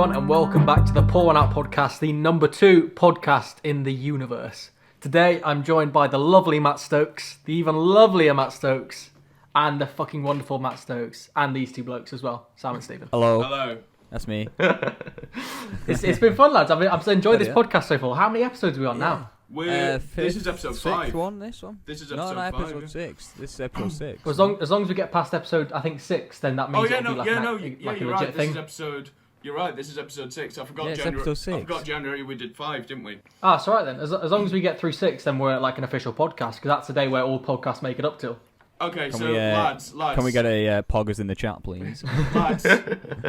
everyone, and welcome back to the Pour One Out podcast, the number 2 podcast in the universe. Today, I'm joined by the lovely Matt Stokes, the even lovelier Matt Stokes, and the fucking wonderful Matt Stokes, and these two blokes as well, Sam and Stephen. Hello. Hello. That's me. It's been fun, lads. I've enjoyed this podcast so far. How many episodes are we on now? This is episode 5. This one? This is episode 5. episode 6. This is episode 6. Well, as long as we get past episode, I think 6, then that means you're it'll be like a you're legit right. thing. You're right. This is episode 6. I forgot it's January. episode 6. I forgot January. We did 5, didn't we? Ah, it's all right then. As long as we get through 6, then we're like an official podcast, because that's the day where all podcasts make it up till. Okay, lads. Can we get a poggers in the chat, please?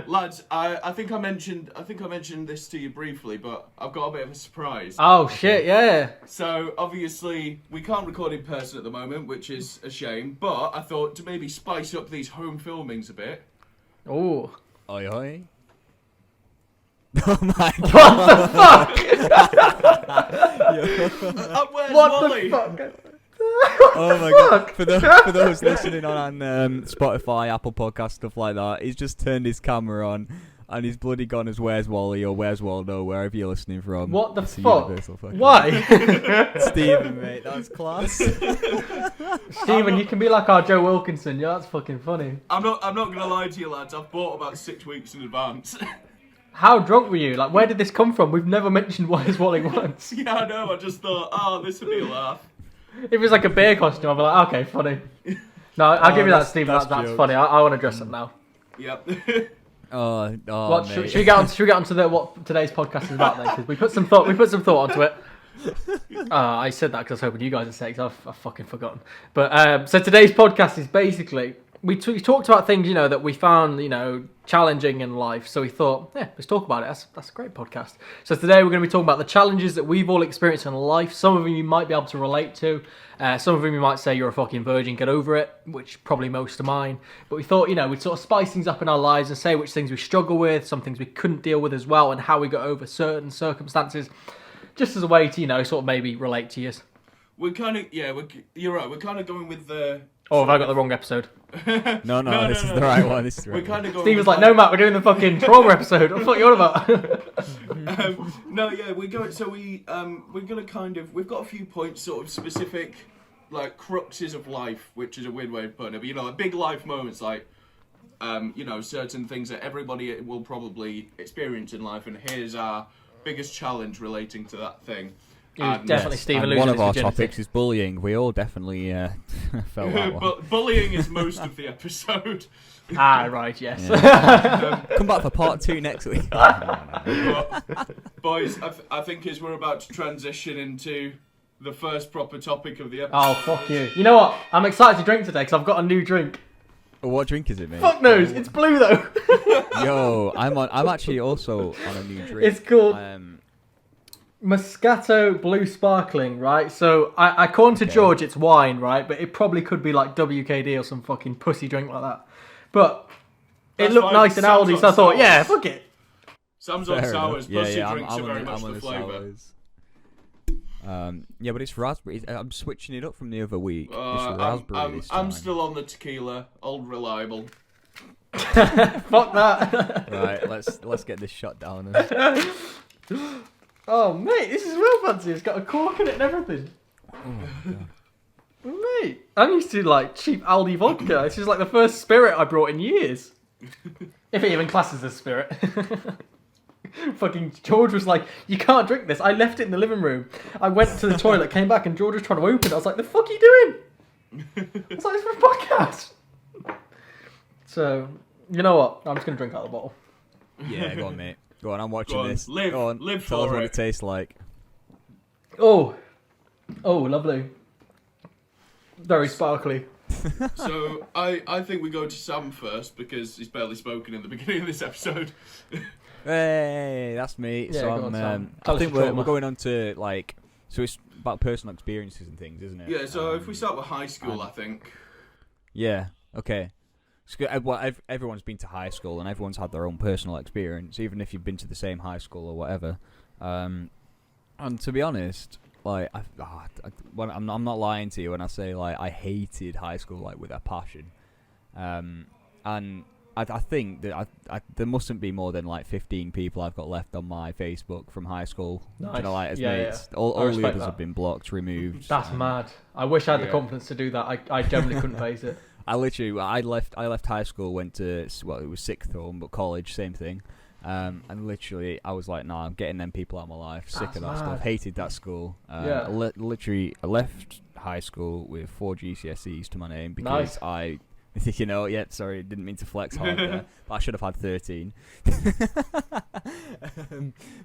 lads. I think I mentioned this to you briefly, but I've got a bit of a surprise. Oh shit! Yeah. So obviously we can't record in person at the moment, which is a shame. But I thought to maybe spice up these home filmings a bit. Oh. Oi oi. Oh my god! What the fuck? Where's What Wally? the fuck? Oh my god! For those listening on Spotify, Apple Podcast, stuff like that, he's just turned his camera on and he's bloody gone as Where's Wally or Where's Waldo, wherever you're listening from. What the It's fuck? Why? Stephen, mate, that's class. Stephen, you can be like our Joe Wilkinson. Yeah, that's fucking funny. I'm not gonna lie to you, lads. I've bought about 6 weeks in advance. How drunk were you? Like, where did this come from? We've never mentioned Where's Wally once. Yeah, I know. I just thought, this would be a laugh. If it was like a bear costume, I'd be like, okay, funny. No, I'll give you that, Stephen. That's funny. I want to dress up now. Yep. What should we get on to what today's podcast is about then? Because we put some thought onto it. I said that because I was hoping you guys would say it, because I've fucking forgotten. But so today's podcast is basically we talked about things that we found challenging in life. So we thought, let's talk about it. That's a great podcast. So today we're going to be talking about the challenges that we've all experienced in life. Some of them you might be able to relate to. Some of them you might say you're a fucking virgin, get over it, which probably most of mine. But we thought, we'd sort of spice things up in our lives and say which things we struggle with, some things we couldn't deal with as well, and how we got over certain circumstances, just as a way to, sort of maybe relate to you. We're kind of, you're right. We're kind of going with the... Oh, have I got the wrong episode? No, this is the right one. This is the right We're kind of going. Steve was like, "No, Matt, we're doing the fucking trauma episode. What the fuck are you on about?" We're going. So we're gonna kind of. We've got a few points, sort of specific, like cruxes of life, which is a weird way of putting it. But like big life moments, like certain things that everybody will probably experience in life, and here's our biggest challenge relating to that thing. Definitely Stephen losing one his of our virginity. topics is bullying. We all definitely felt that one. But bullying is most of the episode. Right, yes. Yeah. Come back for part 2 next week. But, boys, I think as we're about to transition into the first proper topic of the episode. Oh, fuck you. You know what? I'm excited to drink today because I've got a new drink. What drink is it, mate? Fuck knows. It's blue though. Yo, I'm actually also on a new drink. It's called Moscato Blue Sparkling, right? So, according to George, it's wine, right? But it probably could be like WKD or some fucking pussy drink like that. But it looked nice in Aldi, so I thought, yeah, fuck it. Sam's on sours. Pussy drinks are very much I'm the flavour. Yeah, but it's raspberry. I'm switching it up from the other week. It's raspberry this time. I'm still on the tequila, old reliable. Fuck that. Right, let's get this shut down. Oh, mate, this is real fancy. It's got a cork in it and everything. Oh, God. Mate, I'm used to like cheap Aldi vodka. This is like the first spirit I brought in years. If it even classes as spirit. Fucking George was like, "You can't drink this." I left it in the living room. I went to the toilet, came back, and George was trying to open it. I was like, "The fuck are you doing?" I was like, "It's for a podcast." So, you know what? I'm just going to drink out of the bottle. Yeah, go on, mate. Go on, I'm watching this. Live, go on, live tell us for what it. it tastes like. Oh, lovely. Very sparkly. So I think we go to Sam first because he's barely spoken in the beginning of this episode. Hey, that's me. Yeah, So go on, Sam. I Tell think us your we're trauma. going on to so it's about personal experiences and things, isn't it? Yeah. So if we start with high school, I think. Yeah. Okay. Everyone's been to high school and everyone's had their own personal experience, even if you've been to the same high school or whatever. And to be honest, I'm not lying to you when I say I hated high school with a passion. And I think that there mustn't be more than like 15 people I've got left on my Facebook from high school. Nice. As Yeah, mates. yeah. All the others that. have been blocked, removed. That's mad. I wish I had the confidence to do that. I generally couldn't face it. I left high school, went to, it was sixth form, but college, same thing. And literally, I was like, nah, I'm getting them people out of my life. Sick of that stuff. Hated that school. I left high school with 4 GCSEs to my name because I, sorry, didn't mean to flex hard there, but I should have had 13.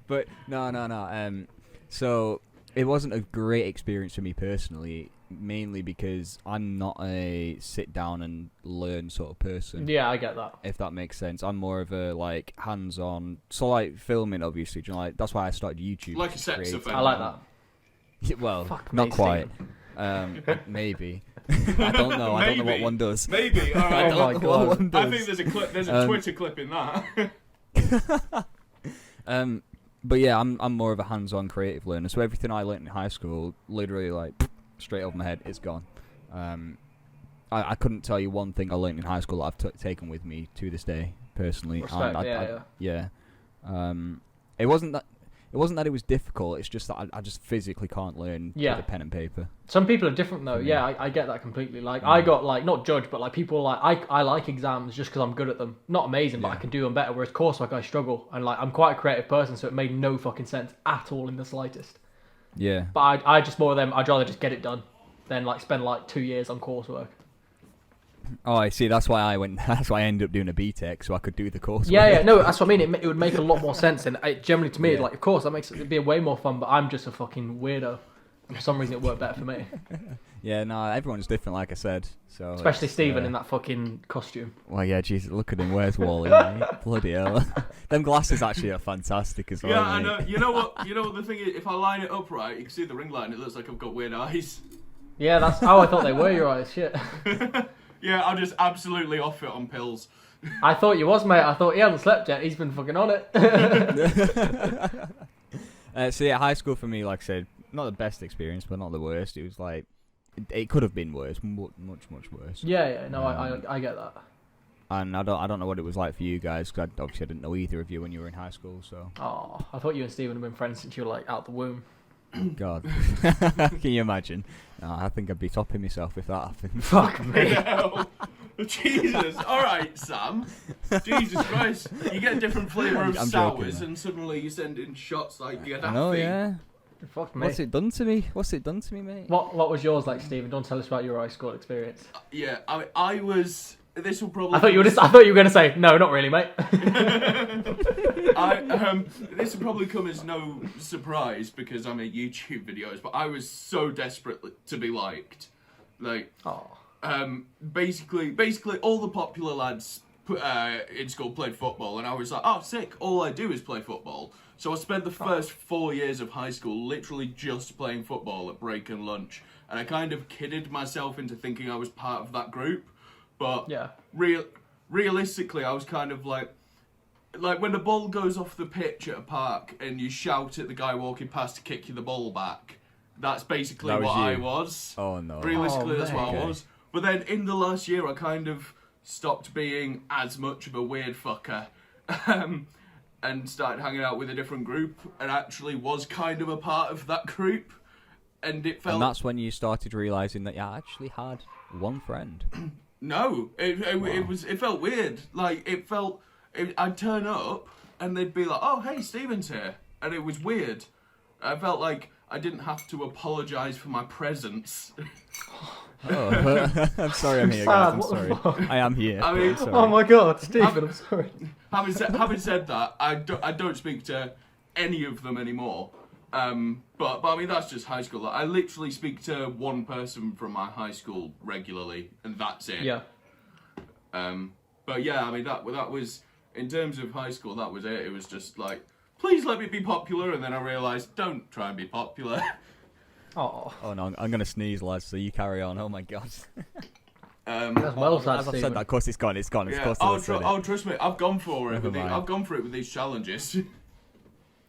But no. So it wasn't a great experience for me personally, mainly because I'm not a sit down and learn sort of person. Yeah, I get that. If that makes sense. I'm more of a like hands-on. So like filming, obviously. That's why I started YouTube. Like a sex offender. I like that. Yeah, well, Fuck not me, quite. Maybe. I don't know. I don't know what one does. Maybe. All right. Oh my God. I think there's a clip. There's a Twitter clip in that. But yeah, I'm more of a hands-on creative learner. So everything I learned in high school, literally like straight over my head, it's gone. I couldn't tell you one thing I learned in high school that I've taken with me to this day, personally. Respect, yeah. It wasn't that it was difficult. It's just that I just physically can't learn with a pen and paper. Some people are different though. Yeah, I get that completely. Like I got like not judged, but like people like I like exams just because I'm good at them. Not amazing, but I can do them better. Whereas coursework I struggle, and like I'm quite a creative person, so it made no fucking sense at all in the slightest. Yeah. But I just more of them. I'd rather just get it done than like spend like 2 years on coursework. Oh, I see. That's why I went. That's why I ended up doing a BTEC, so I could do the course. Yeah. No, that's what I mean. It would make a lot more sense, and generally to me, like, of course, that makes it'd be way more fun. But I'm just a fucking weirdo, and for some reason, it worked better for me. Yeah, no, everyone's different, like I said. So especially Stephen in that fucking costume. Well, yeah, Jesus, look at him. Where's Wally? Mate? Bloody hell! Them glasses actually are fantastic as well. Yeah, I know. You know what? The thing is, if I line it up right, you can see the ring light, and it looks like I've got weird eyes. Yeah, that's. Oh, I thought they were your eyes. Shit. Yeah, I'm just absolutely off it on pills. I thought you was, mate. I thought he hadn't slept yet. He's been fucking on it. So yeah, high school for me, like I said, not the best experience, but not the worst. It was like, it could have been worse, much worse. Yeah. No, I get that. And I don't know what it was like for you guys, because obviously I didn't know either of you when you were in high school. So. Oh, I thought you and Stephen had been friends since you were like out the womb. God, can you imagine? I think I'd be topping myself if that happened. Fuck me. Jesus. All right, Sam. Jesus Christ. You get a different flavour of I'm sours, joking, and suddenly you send in shots like you're I know, yeah. Fuck me. What's it done to me? Mate? What was yours like, Stephen? Don't tell us about your high school experience. Yeah, I was. This will probably. I thought you were going to say no, not really, mate. This will probably come as no surprise because I make YouTube videos, but I was so desperate to be liked. Like, basically, all the popular lads in school played football, and I was like, oh, sick! All I do is play football. So I spent the first 4 years of high school literally just playing football at break and lunch, and I kind of kidded myself into thinking I was part of that group. But realistically, I was kind of like when the ball goes off the pitch at a park and you shout at the guy walking past to kick you the ball back. That's basically what I was. Oh no! Realistically, that's what I was. But then in the last year, I kind of stopped being as much of a weird fucker, and started hanging out with a different group, and actually was kind of a part of that group. And it felt. And that's when you started realising that you actually had one friend. No, it felt weird. Like I'd turn up and they'd be like, "Oh, hey, Stephen's here," and it was weird. I felt like I didn't have to apologise for my presence. Oh, I'm sorry, I'm here, guys. I'm sorry. I am here. I mean, oh my God, Stephen, I'm sorry. Having said that, I don't speak to any of them anymore. But I mean, that's just high school. I literally speak to one person from my high school regularly, and that's it. Yeah. But yeah, I mean, that was, in terms of high school, that was it. It was just like, please let me be popular, and then I realised, don't try and be popular. Oh no, I'm going to sneeze, lads, so you carry on. Oh my God. That's well said, as I've said that, of course it's gone. Yeah. Trust me, I've gone for it. I've gone for it with these challenges.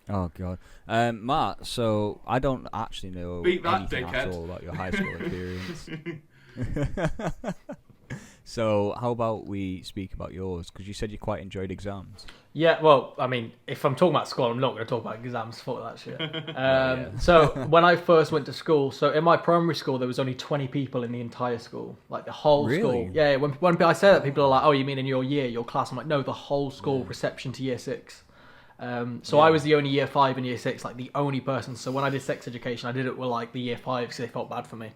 Oh God, Matt. So I don't actually know anything at all about your high school experience. So how about we speak about yours? Because you said you quite enjoyed exams. Yeah, well, I mean, if I'm talking about school, I'm not going to talk about exams. Fuck that shit. So when I first went to school, so in my primary school, there was only 20 people in the entire school, like the whole school. Yeah, when I say that, people are like, "Oh, you mean in your year, your class?" I'm like, "No, the whole school, reception to year 6." So I was the only year 5 and year 6, like the only person. So when I did sex education, I did it with like the year 5 because they felt bad for me.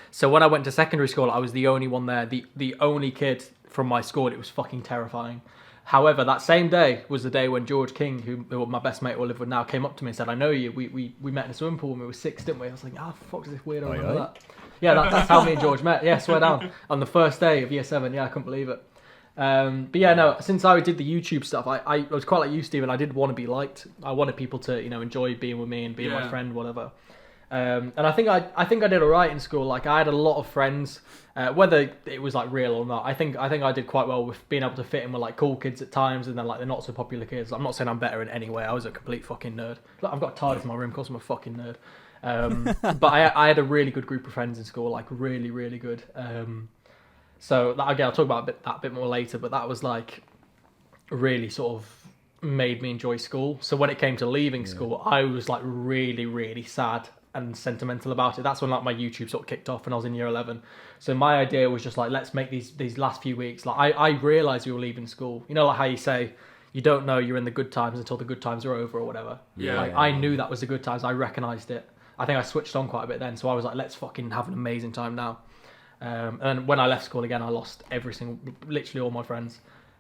So when I went to secondary school, I was the only one there, the only kid from my school. It was fucking terrifying. However, that same day was the day when George King, who my best mate will live with now, came up to me and said, "I know you. We met in a swimming pool when we were 6, didn't we?" I was like, "Ah, fuck is this weirdo?" That. Yeah, that's how me and George met. Yeah, swear down. On the first day of year 7. Yeah, I couldn't believe it. But yeah, no, since I did the YouTube stuff, I was quite like you, Stephen. I did want to be liked. I wanted people to, enjoy being with me and being my friend, whatever. And I think I did alright in school. Like, I had a lot of friends, whether it was like real or not. I think I did quite well with being able to fit in with like cool kids at times, and then like the not so popular kids. I'm not saying I'm better in any way. I was a complete fucking nerd. Look, I've got TARDIS in my room because I'm a fucking nerd. But I had a really good group of friends in school, like really, really good. So that, again, I'll talk about that a bit more later. But that was like really sort of made me enjoy school. So when it came to leaving school, I was like really, really sad and sentimental about it. That's when like my YouTube sort of kicked off when I was in year 11. So my idea was just like, let's make these last few weeks. Like I realised we were leaving school. You know, like how you say you don't know you're in the good times until the good times are over or whatever. I knew that was the good times. I recognised it. I think I switched on quite a bit then. So I was like, let's fucking have an amazing time now. And when I left school again, I lost literally all my friends.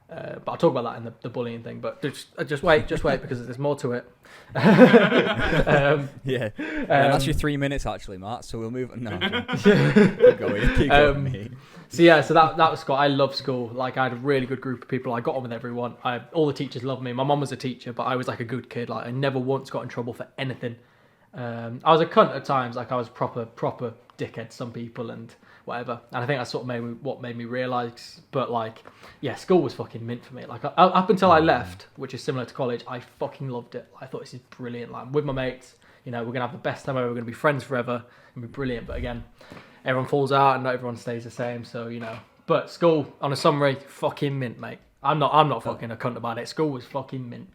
But I'll talk about that in the bullying thing. But just wait because there's more to it. That's your 3 minutes actually, Matt. So we'll move on. No, keep going, mate. So that was school. I love school. Like I had a really good group of people. I got on with everyone. All the teachers loved me. My mum was a teacher, but I was like a good kid. Like I never once got in trouble for anything. I was a cunt at times. Like I was proper dickhead to some people and whatever. And I think that's sort of what made me realise. But like, yeah, school was fucking mint for me. Like up until I left, which is similar to college, I fucking loved it. I thought this is brilliant. Like I'm with my mates, we're gonna have the best time ever. We're gonna be friends forever and be brilliant. But again, everyone falls out and not everyone stays the same. So But school, on a summary, fucking mint, mate. I'm not fucking a cunt about it. School was fucking mint.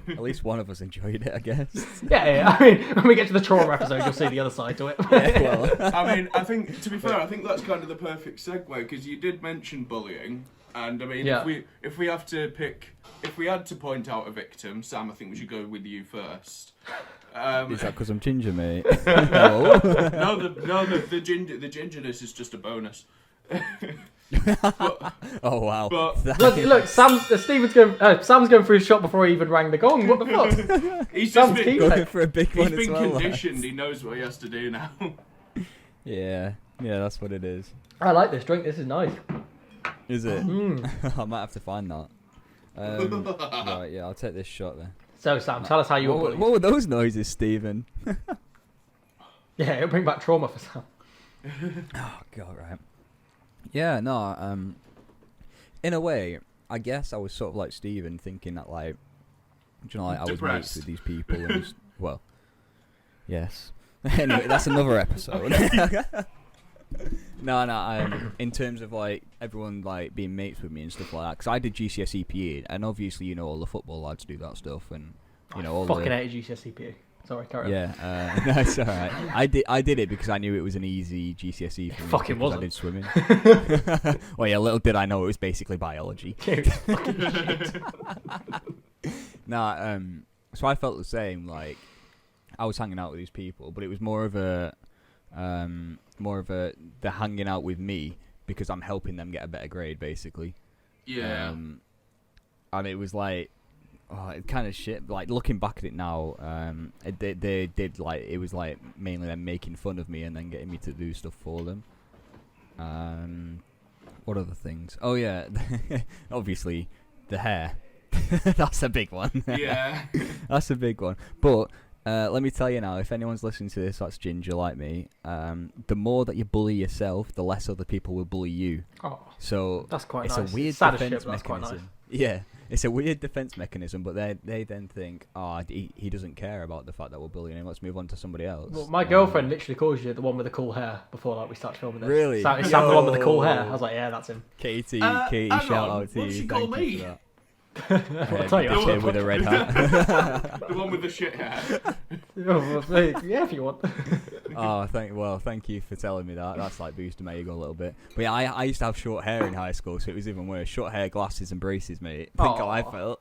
At least one of us enjoyed it, I guess. Yeah. I mean, when we get to the trauma episode, you'll see the other side to it. I mean, I think, to be fair, I think that's kind of the perfect segue, because you did mention bullying, and I mean, if we had to point out a victim, Sam, I think we should go with you first. Is that because I'm ginger, mate? No, the gingerness is just a bonus. Oh wow! But look, Sam's going for his shot before he even rang the gong. What the fuck? He's just going for a big one as well. He's been conditioned. He knows what he has to do now. Yeah, that's what it is. I like this drink. This is nice. Is it? I might have to find that. Right, yeah, I'll take this shot then. So Sam, tell us how you were bullied. What were those noises, Stephen? Yeah, it'll bring back trauma for Sam. Oh god, right. Yeah, no, in a way, I guess I was sort of like Stephen, thinking that, like, I was mates with these people, and well, yes. Anyway, that's another episode. No, in terms of, like, everyone, like, being mates with me and stuff like that, because I did GCSE PE, and obviously, all the football lads do that stuff, and, all fucking hated GCSE PE. Sorry, carry on. Yeah, no, it's alright. I did it because I knew it was an easy GCSE for me. Fucking wasn't. I did swimming. Well, yeah, little did I know it was basically biology. Nah, so I felt the same. Like, I was hanging out with these people, but it was more of they're hanging out with me because I'm helping them get a better grade, basically. Yeah. And it was like, it's kind of shit. Like, looking back at it now, they did, like, it was like mainly them making fun of me and then getting me to do stuff for them. What other things? Oh yeah, obviously the hair. That's a big one. Yeah. That's a big one. But let me tell you now, if anyone's listening to this that's ginger like me, the more that you bully yourself, the less other people will bully you. Oh, so that's quite it's nice. A weird Sad defense shit, mechanism. Quite nice. Yeah, it's a weird defense mechanism, but they then think, he doesn't care about the fact that we're bullying him. Let's move on to somebody else. Well, my girlfriend literally calls you the one with the cool hair before we start filming this. Really? Sam the one with the cool hair. I was like, yeah, that's him. Katie, shout out to you. What's she call me? I'll tell you the with a red hat. The one with the shit hair. Yeah, if you want. Thank you for telling me that. That's like boosted my ego a little bit. But yeah, I used to have short hair in high school, so it was even worse. Short hair, glasses, and braces, mate. Think how I felt.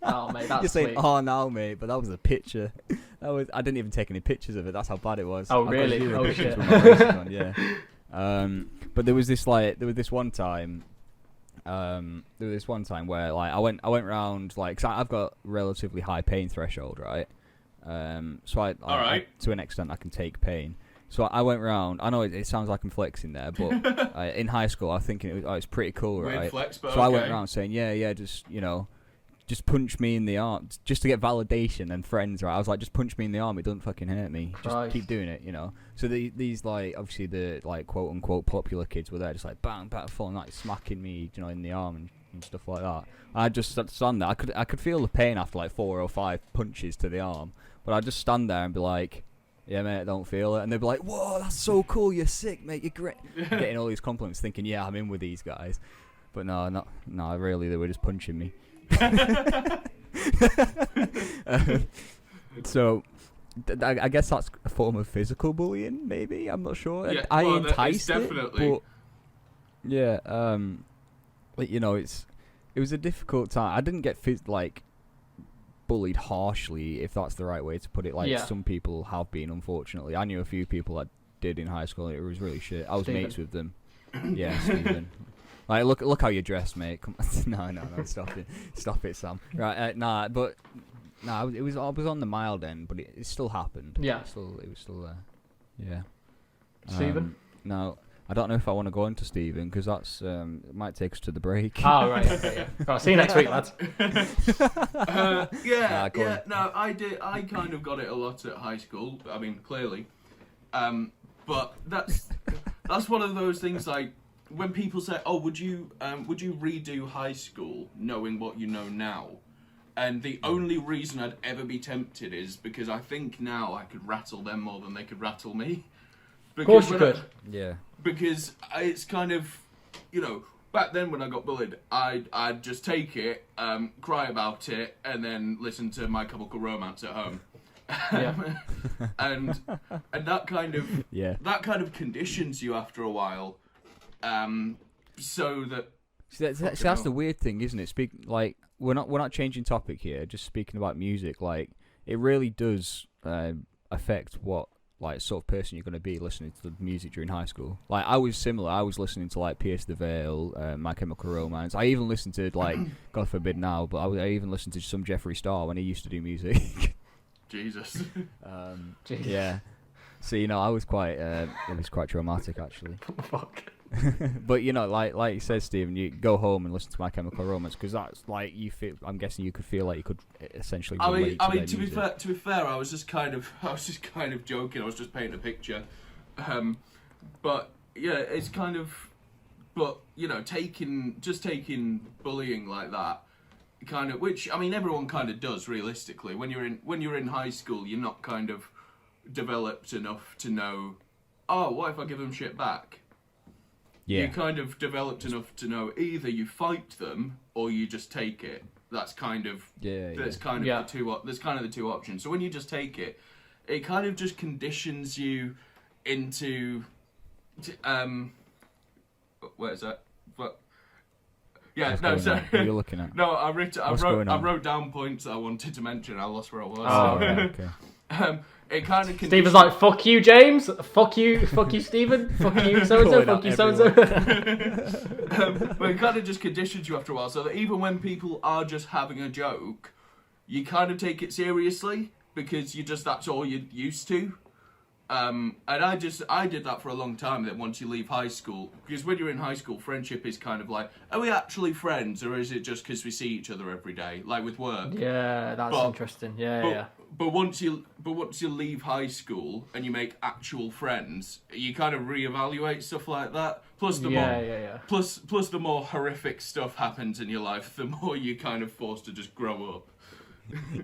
Oh, mate, that's You're saying, sweet. oh no, mate, but that was a picture. I didn't even take any pictures of it. That's how bad it was. Oh, really? Oh, shit. Yeah. But there was this one time. There was this one time where like I went round like, 'cause I've got relatively high pain threshold, right? So I to an extent I can take pain. So I went round. I know it sounds like I'm flexing there, but in high school I was thinking it's pretty cool, right? Weird flex, but so I went around saying, yeah, just punch me in the arm, just to get validation and friends, right? I was like, just punch me in the arm, it doesn't fucking hurt me. Just keep doing it, So these like, obviously the like quote unquote popular kids were there, just like bang, bang, falling, like smacking me, in the arm and stuff like that. I just stand there. I could feel the pain after like 4 or 5 punches to the arm, but I'd just stand there and be like, yeah, mate, I don't feel it. And they'd be like, whoa, that's so cool, you're sick, mate, you're great. Getting all these compliments, thinking, yeah, I'm in with these guys. But no, really, they were just punching me. So I guess that's a form of physical bullying, maybe. I'm not sure. Yeah, I enticed definitely. it, but yeah, but, it was a difficult time. I didn't get bullied harshly, if that's the right way to put it. Some people have been, unfortunately. I knew a few people that did in high school. It was really shit. I was mates with them. Yeah, Stephen. Like, look how you dress, mate. Come on. No, stop it, Sam. Right, it was I was on the mild end, but it still happened. Yeah, it was still there. Yeah. Stephen? No, I don't know if I want to go into Stephen because that's it might take us to the break. Oh right, okay, yeah. Right, see you next week, lads. No, I did. I kind of got it a lot at high school. I mean, clearly, but that's one of those things like. When people say, "Oh, would you redo high school knowing what you know now?" And the only reason I'd ever be tempted is because I think now I could rattle them more than they could rattle me. Of course you could. Yeah. Because it's kind of, back then when I got bullied, I'd just take it, cry about it, and then listen to My Chemical Romance at home. Yeah. and that kind of conditions you after a while. So that. See, that's the weird thing, isn't it? We're not changing topic here. Just speaking about music, like it really does affect what sort of person you're going to be listening to the music during high school. Like I was similar. I was listening to Pierce the Veil, My Chemical Romance. I even listened to God forbid now, but I even listened to some Jeffree Star when he used to do music. Jesus. Yeah. So I was quite. It was quite traumatic actually. Fuck. But like you said, Stephen, you go home and listen to My Chemical Romance because that's you feel. I'm guessing you could feel like you could essentially. Relate to be fair, I was just kind of joking. I was just painting a picture. But yeah, it's kind of, but taking bullying like that, kind of, which I mean everyone kind of does realistically. When you're in high school, you're not kind of developed enough to know, oh, what if I give them shit back? Yeah. You're kind of developed enough to know either you fight them or you just take it. That's kind of the two options. So when you just take it, it kind of just conditions you into where is that? What? Yeah, no, sorry. What are you looking at? No, I wrote down points that I wanted to mention. I lost where I was. Oh, right, okay. It kind of Stephen's like, fuck you, James. Fuck you, Stephen. Fuck you, so-and-so. Fuck you, so-and-so. But it kind of just conditions you after a while, so that even when people are just having a joke, you kind of take it seriously because that's all you're used to. And I did that for a long time. That once you leave high school, because when you're in high school, friendship is kind of like, are we actually friends, or is it just because we see each other every day, like with work? Yeah, that's interesting. Yeah. But once you leave high school and you make actual friends, you kind of reevaluate stuff like that. Plus plus the more horrific stuff happens in your life, the more you're kind of forced to just grow up.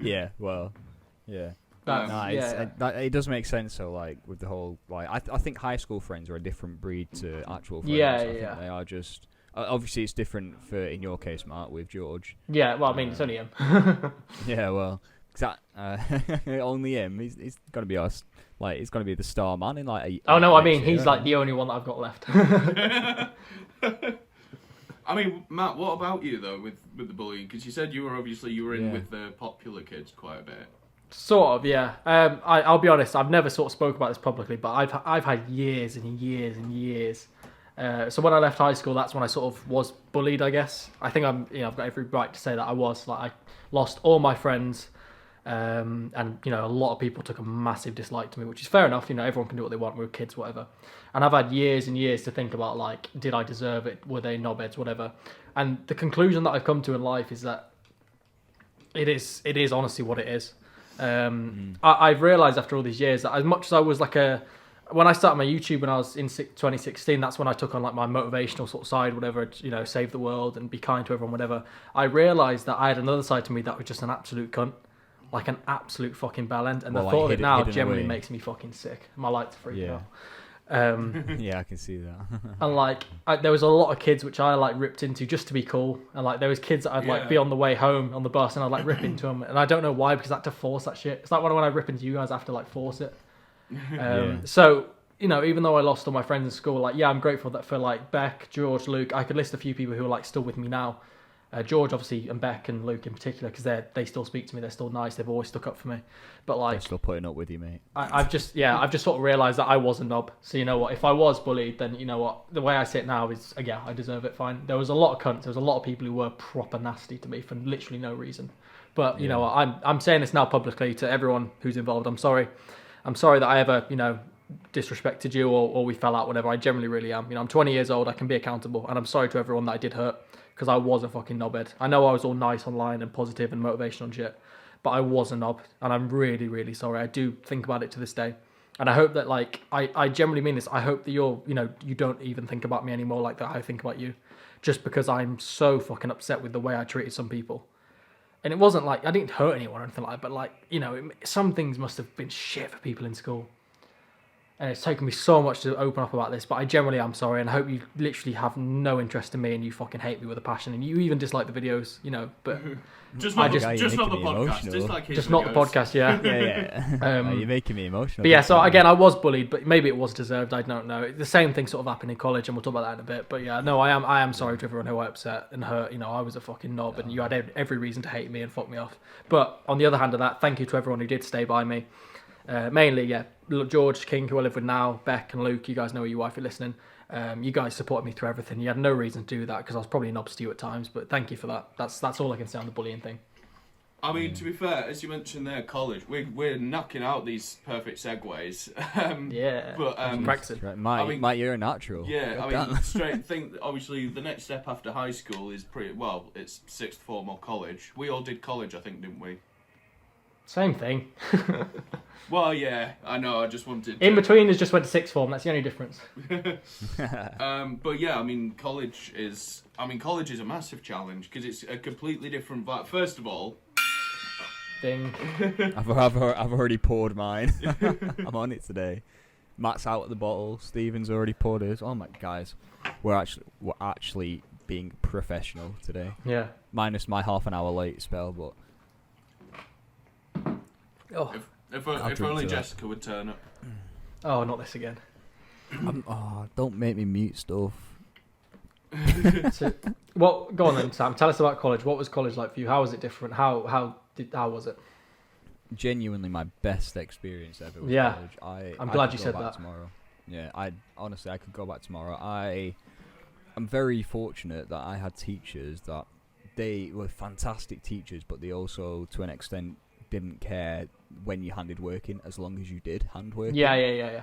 Yeah, well, yeah. It does make sense. So, like, with the whole, like, I think high school friends are a different breed to actual friends. I think they are just. Obviously, it's different in your case, Matt, with George. Yeah, well, I mean, it's only him. Yeah, well, only him. He's gonna be us. Like, he's gonna be the star man in like. He's like the only one that I've got left. I mean, Matt, what about you though with the bullying? Because you said you were in with the popular kids quite a bit. Sort of, yeah. I'll be honest. I've never sort of spoke about this publicly, but I've had years and years and years. So when I left high school, that's when I sort of was bullied, I guess. I think I've got every right to say that I was. Like, I lost all my friends, and a lot of people took a massive dislike to me, which is fair enough. Everyone can do what they want. We were kids, whatever. And I've had years and years to think about, like, did I deserve it? Were they knobheads, whatever? And the conclusion that I've come to in life is that it is honestly what it is. I've realised after all these years that as much as I was like when I started my YouTube when I was in 2016, that's when I took on like my motivational sort of side, whatever, save the world and be kind to everyone, whatever. I realised that I had another side to me that was just an absolute cunt, like an absolute fucking bellend, and the thought of it now generally makes me fucking sick. My lights are freaking out. Yeah, I can see that. And like, there was a lot of kids which I like ripped into just to be cool, and like there was kids that I'd like be on the way home on the bus, and I'd like rip into them, and I don't know why, because I had to force that shit. It's like when I rip into you guys, I have to like force it. So even though I lost all my friends in school, like I'm grateful that for like Beck, George, Luke, I could list a few people who are like still with me now. George, obviously, and Beck and Luke in particular, because they still speak to me. They're still nice. They've always stuck up for me. But like, they're still putting up with you, mate. I've just sort of realised that I was a knob. So you know what? If I was bullied, then you know what? The way I sit now is, I deserve it. Fine. There was a lot of cunts. There was a lot of people who were proper nasty to me for literally no reason. But you know what? I'm saying this now publicly to everyone who's involved. I'm sorry. I'm sorry that I ever disrespected you or we fell out, whatever. I generally really am. I'm 20 years old. I can be accountable, and I'm sorry to everyone that I did hurt. Because I was a fucking knobhead. I know I was all nice online and positive and motivational and shit, but I was a knob, and I'm really, really sorry. I do think about it to this day, and I hope that like I generally mean this. I hope that you don't even think about me anymore like that I think about you, just because I'm so fucking upset with the way I treated some people. And it wasn't like I didn't hurt anyone or anything like that, but like some things must have been shit for people in school. And it's taken me so much to open up about this, but I generally am sorry, and I hope you literally have no interest in me and you fucking hate me with a passion, and you even dislike the videos, but just not the podcast, just not the podcast, yeah. You're making me emotional. But yeah, so again, I was bullied, but maybe it was deserved. I don't know. The same thing sort of happened in college, and we'll talk about that in a bit. But yeah, no, I am sorry to everyone who I upset and hurt. I was a fucking knob, and you had every reason to hate me and fuck me off. But on the other hand of that, thank you to everyone who did stay by me. Mainly, George King, who I live with now, Beck and Luke, you guys know who you are if you're listening. You guys supported me through everything. You had no reason to do that because I was probably an obstacle at times, but thank you for that. That's all I can say on the bullying thing. I mean, to be fair, as you mentioned there, college, we're knocking out these perfect segues. But Brexit. Right. Mate, you're a natural. Yeah, obviously, the next step after high school is it's sixth form or college. We all did college, I think, didn't we? Same thing. Well, yeah, I know. I just wanted in between is just went to sixth form. That's the only difference. But yeah, I mean, college is a massive challenge because it's a completely different vibe. First of all, thing. I've already poured mine. I'm on it today. Matt's out at the bottle. Stephen's already poured his. Oh my guys, we're actually being professional today. Yeah. Minus my half an hour late spell, but. Oh. If only Jessica would turn up. Oh, not this again. Don't make me mute stuff. Well, go on then, Sam. Tell us about college. What was college like for you? How was it different? How was it? Genuinely, my best experience ever was college. I'm glad you said that. Tomorrow. Yeah, I could go back tomorrow. I'm very fortunate that I had teachers that they were fantastic teachers, but they also, to an extent, didn't care when you handed work in as long as you did hand work. Yeah.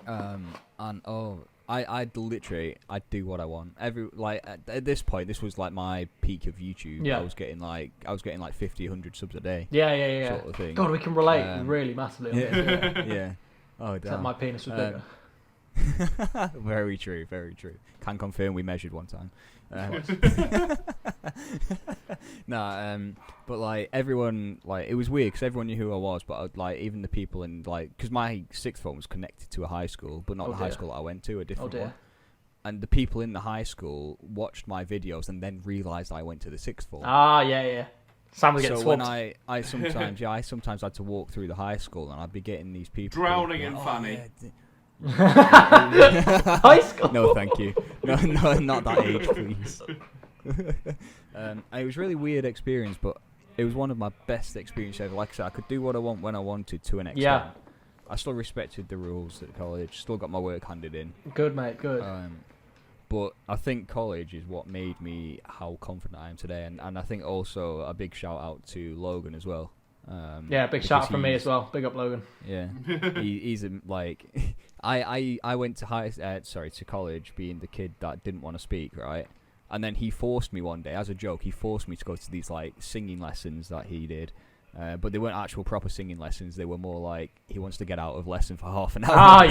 And I'd do what I want. At this point, this was like my peak of YouTube. Yeah. I was getting like 50, 100 subs a day. Yeah. Sort of thing. God, we can relate really massively. Yeah. Oh, Except damn. my penis was bigger. Very true. Can confirm we measured one time. But like everyone, like it was weird because everyone knew who I was, but like even the people in because my sixth form was connected to a high school, but not the high school that I went to, a different one. And the people in the high school watched my videos and then realised I went to the sixth form. Yeah. Sam was getting so swamped. when I sometimes had to walk through the high school and I'd be getting these people drowning in Fanny. High school? No, thank you. No, not that age, please. It was a really weird experience, but it was one of my best experiences ever. Like I said, I could do what I want when I wanted to an extent. Yeah. I still respected the rules at college. Still got my work handed in. Good, mate. Good. But I think college is what made me how confident I am today, and I think also a big shout out to Logan as well. Big shout out from me as well. Big up, Logan. Yeah, he's I went to college being the kid that didn't want to speak, right? And then he forced me one day, as a joke, to go to these like singing lessons that he did. But they weren't actual proper singing lessons. They were more like he wants to get out of lesson for half an hour.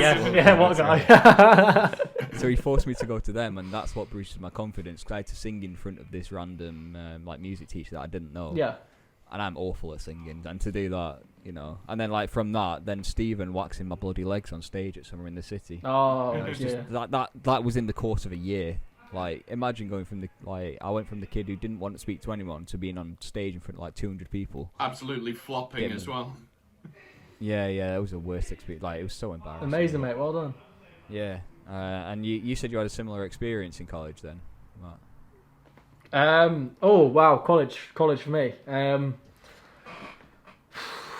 What a guy. So he forced me to go to them, and that's what boosted my confidence. Because I had to sing in front of this random music teacher that I didn't know. Yeah. And I'm awful at singing, and to do that, and then like from that, then Stephen waxing my bloody legs on stage at Summer in the City. Oh, just, that was in the course of a year. Like, imagine going from I went from the kid who didn't want to speak to anyone to being on stage in front of like 200 people. Absolutely flopping as well. Yeah, that was the worst experience. Like, it was so embarrassing. Amazing, mate. Well done. Yeah, and you said you had a similar experience in college then, Matt? Oh wow, college for me.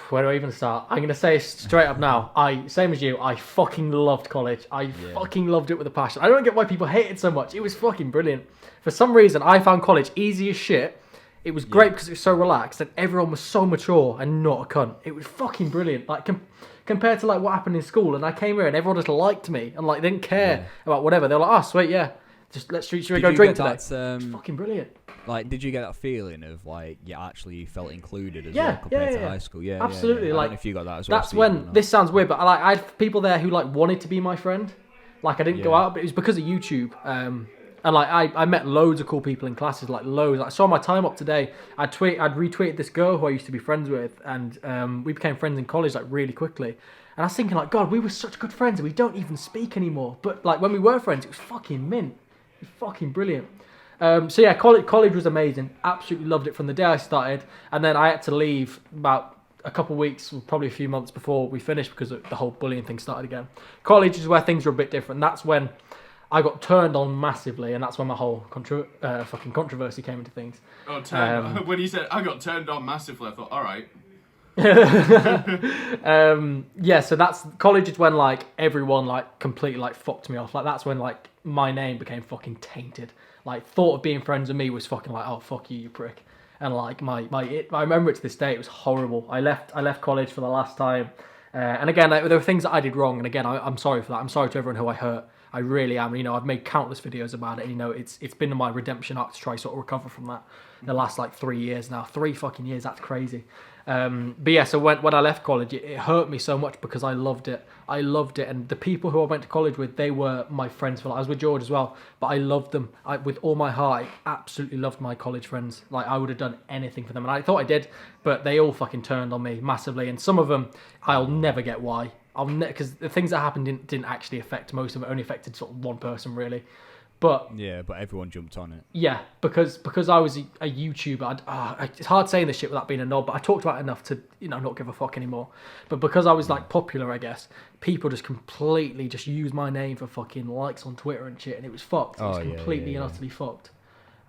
Where do I even start? I'm gonna say straight up now. Same as you. I fucking loved college. I fucking loved it with a passion. I don't get why people hate it so much. It was fucking brilliant. For some reason, I found college easy as shit. It was great because it was so relaxed and everyone was so mature and not a cunt. It was fucking brilliant. Like compared to like what happened in school. And I came here and everyone just liked me and like didn't care about whatever. They were like, oh sweet, yeah. Just should we go drink today? It's fucking brilliant. Like, did you get that feeling of like you actually felt included as well compared to high school? Yeah, absolutely. Yeah. I like, don't know if you got that as well. That's when this sounds weird, but I had people there who like wanted to be my friend. Like I didn't go out, but it was because of YouTube. And like I met loads of cool people in classes, like loads. Like, I saw my time up today. I'd retweeted this girl who I used to be friends with, and we became friends in college like really quickly. And I was thinking like, God, we were such good friends, and we don't even speak anymore. But like when we were friends, it was fucking mint. It was fucking brilliant. So yeah, college was amazing. Absolutely loved it from the day I started, and then I had to leave about a couple of weeks, probably a few months before we finished because the whole bullying thing started again. College is where things were a bit different. That's when I got turned on massively, and that's when my whole fucking controversy came into things. Oh, when you said I got turned on massively, I thought, all right. So that's college is when like everyone like completely like fucked me off. Like that's when like my name became fucking tainted. Like thought of being friends with me was fucking like, oh fuck you prick. And like I remember it to this day. It was horrible. I left college for the last time, and again there were things that I did wrong. And again I'm sorry for that. I'm sorry to everyone who I hurt. I really am. I've made countless videos about it. It's been my redemption arc to try sort of recover from that. The last like 3 years now. 3 fucking years. That's crazy. But yeah, so when I left college, it hurt me so much because I loved it. And the people who I went to college with, they were my friends for life. I was with George as well, but I loved them. With all my heart, I absolutely loved my college friends. Like, I would have done anything for them, and I thought I did, but they all fucking turned on me massively. And some of them, I'll never get why. Because the things that happened didn't actually affect most of it. Only affected sort of one person, really. But everyone jumped on it. Yeah, because I was a YouTuber. It's hard saying this shit without being a knob, but I talked about it enough to not give a fuck anymore. But because I was like popular, I guess people just completely just used my name for fucking likes on Twitter and shit, and it was fucked. It was completely and utterly fucked.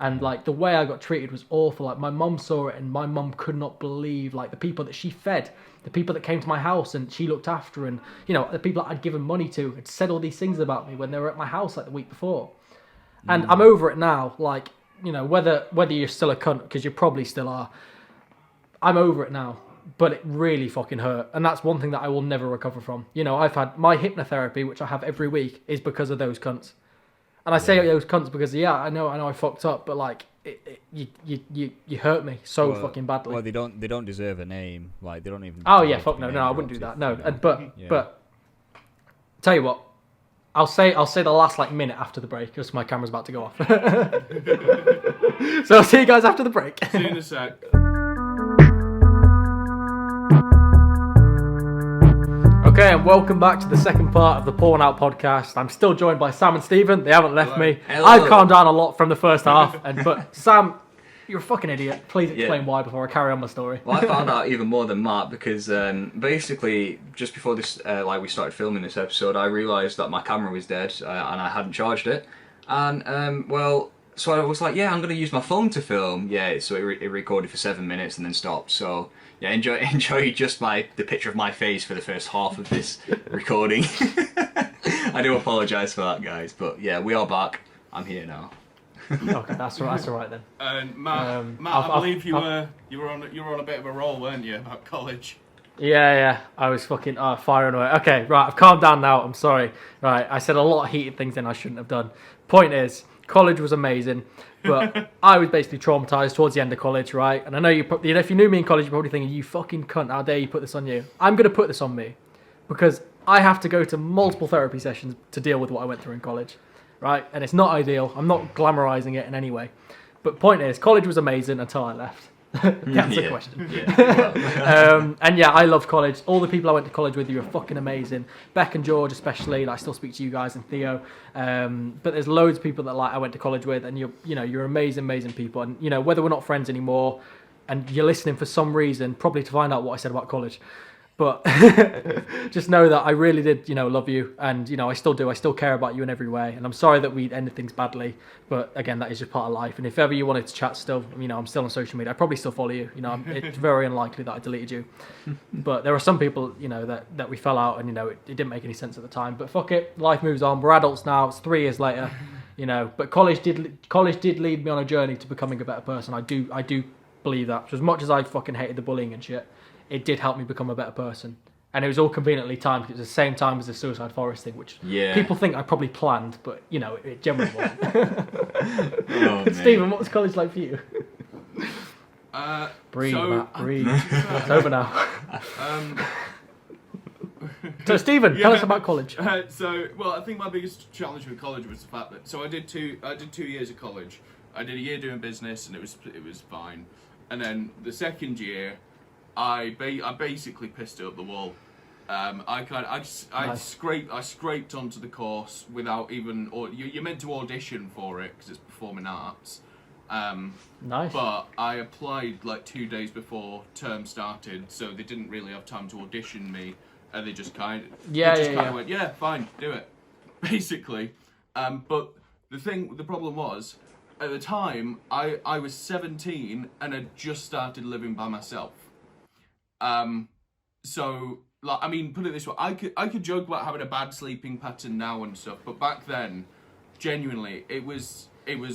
And like the way I got treated was awful. Like my mum saw it, and my mum could not believe like the people that she fed, the people that came to my house and she looked after, and the people that I'd given money to had said all these things about me when they were at my house like the week before. And I'm over it now. Like, whether you're still a cunt, because you probably still are, I'm over it now. But it really fucking hurt. And that's one thing that I will never recover from. You know, I've had my hypnotherapy, which I have every week, is because of those cunts. And I say those cunts because, I know I fucked up, but like, you hurt me so fucking badly. Well, they don't deserve a name. Like, they don't even... Oh, yeah, fuck no, I wouldn't do that. No, but tell you what, I'll say the last like minute after the break, because my camera's about to go off. So I'll see you guys after the break. See you in a sec. Okay, and welcome back to the second part of the Porn Out podcast. I'm still joined by Sam and Stephen. They haven't left me. Hello. I've calmed down a lot from the first half, but Sam, you're a fucking idiot. Please explain why before I carry on my story. Well, I found out even more than Matt because basically just before this, we started filming this episode, I realised that my camera was dead and I hadn't charged it. And so I was like, I'm going to use my phone to film. Yeah, so it recorded for 7 minutes and then stopped. So yeah, enjoy just the picture of my face for the first half of this recording. I do apologise for that, guys, but yeah, we are back. I'm here now. Okay, that's all right then. And Matt, I believe you were on a bit of a roll, weren't you, at college? Yeah, I was fucking firing away. Okay, right, I've calmed down now. I'm sorry. Right, I said a lot of heated things then I shouldn't have done. Point is, college was amazing, but I was basically traumatized towards the end of college, right? And I know if you knew me in college, you're probably thinking, you fucking cunt, how dare you put this on you? I'm going to put this on me because I have to go to multiple therapy sessions to deal with what I went through in college, right? And it's not ideal. I'm not glamorizing it in any way. But point is, college was amazing until I left. That's the question. Yeah. And yeah, I loved college. All the people I went to college with, you were fucking amazing. Beck and George especially, I still speak to you guys, and Theo. But there's loads of people that I went to college with, and you're amazing people. And whether we're not friends anymore, and you're listening for some reason, probably to find out what I said about college. But just know that I really did, love you, and I still do. I still care about you in every way, and I'm sorry that we ended things badly. But again, that is just part of life. And if ever you wanted to chat, still, I'm still on social media. I probably still follow you. It's very unlikely that I deleted you. But there are some people, that we fell out, and it didn't make any sense at the time. But fuck it, life moves on. We're adults now. It's 3 years later, But college did lead me on a journey to becoming a better person. I do believe that. So as much as I fucking hated the bullying and shit, it did help me become a better person. And it was all conveniently timed because it was the same time as the Suicide Forest thing, which people think I probably planned, but, it generally wasn't. Stephen, what was college like for you? Breathe, Matt, breathe. It's over now. So, Stephen, tell us about college. I think my biggest challenge with college was the fact that... So I did 2 years of college. I did a year doing business, and it was fine. And then the second year... I basically pissed it up the wall. I scraped onto the course without even... You're meant to audition for it because it's performing arts. Nice. But I applied like 2 days before term started, so they didn't really have time to audition me, and they just kind of went, yeah, fine, do it, basically. But the problem was, at the time, I was 17 and had just started living by myself. So, put it this way, I could joke about having a bad sleeping pattern now and stuff, but back then, genuinely, it was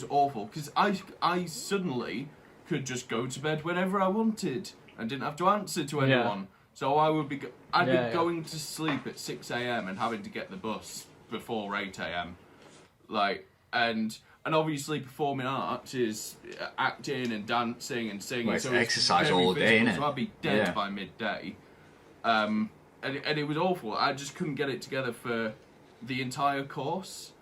awful, because I suddenly could just go to bed whenever I wanted, and didn't have to answer to anyone. Yeah. So I'd be going to sleep at 6 a.m. and having to get the bus before 8 a.m. And obviously performing arts is acting and dancing and singing. Well, it's exercise all day, innit? So I'd be dead by midday. And it was awful. I just couldn't get it together for the entire course.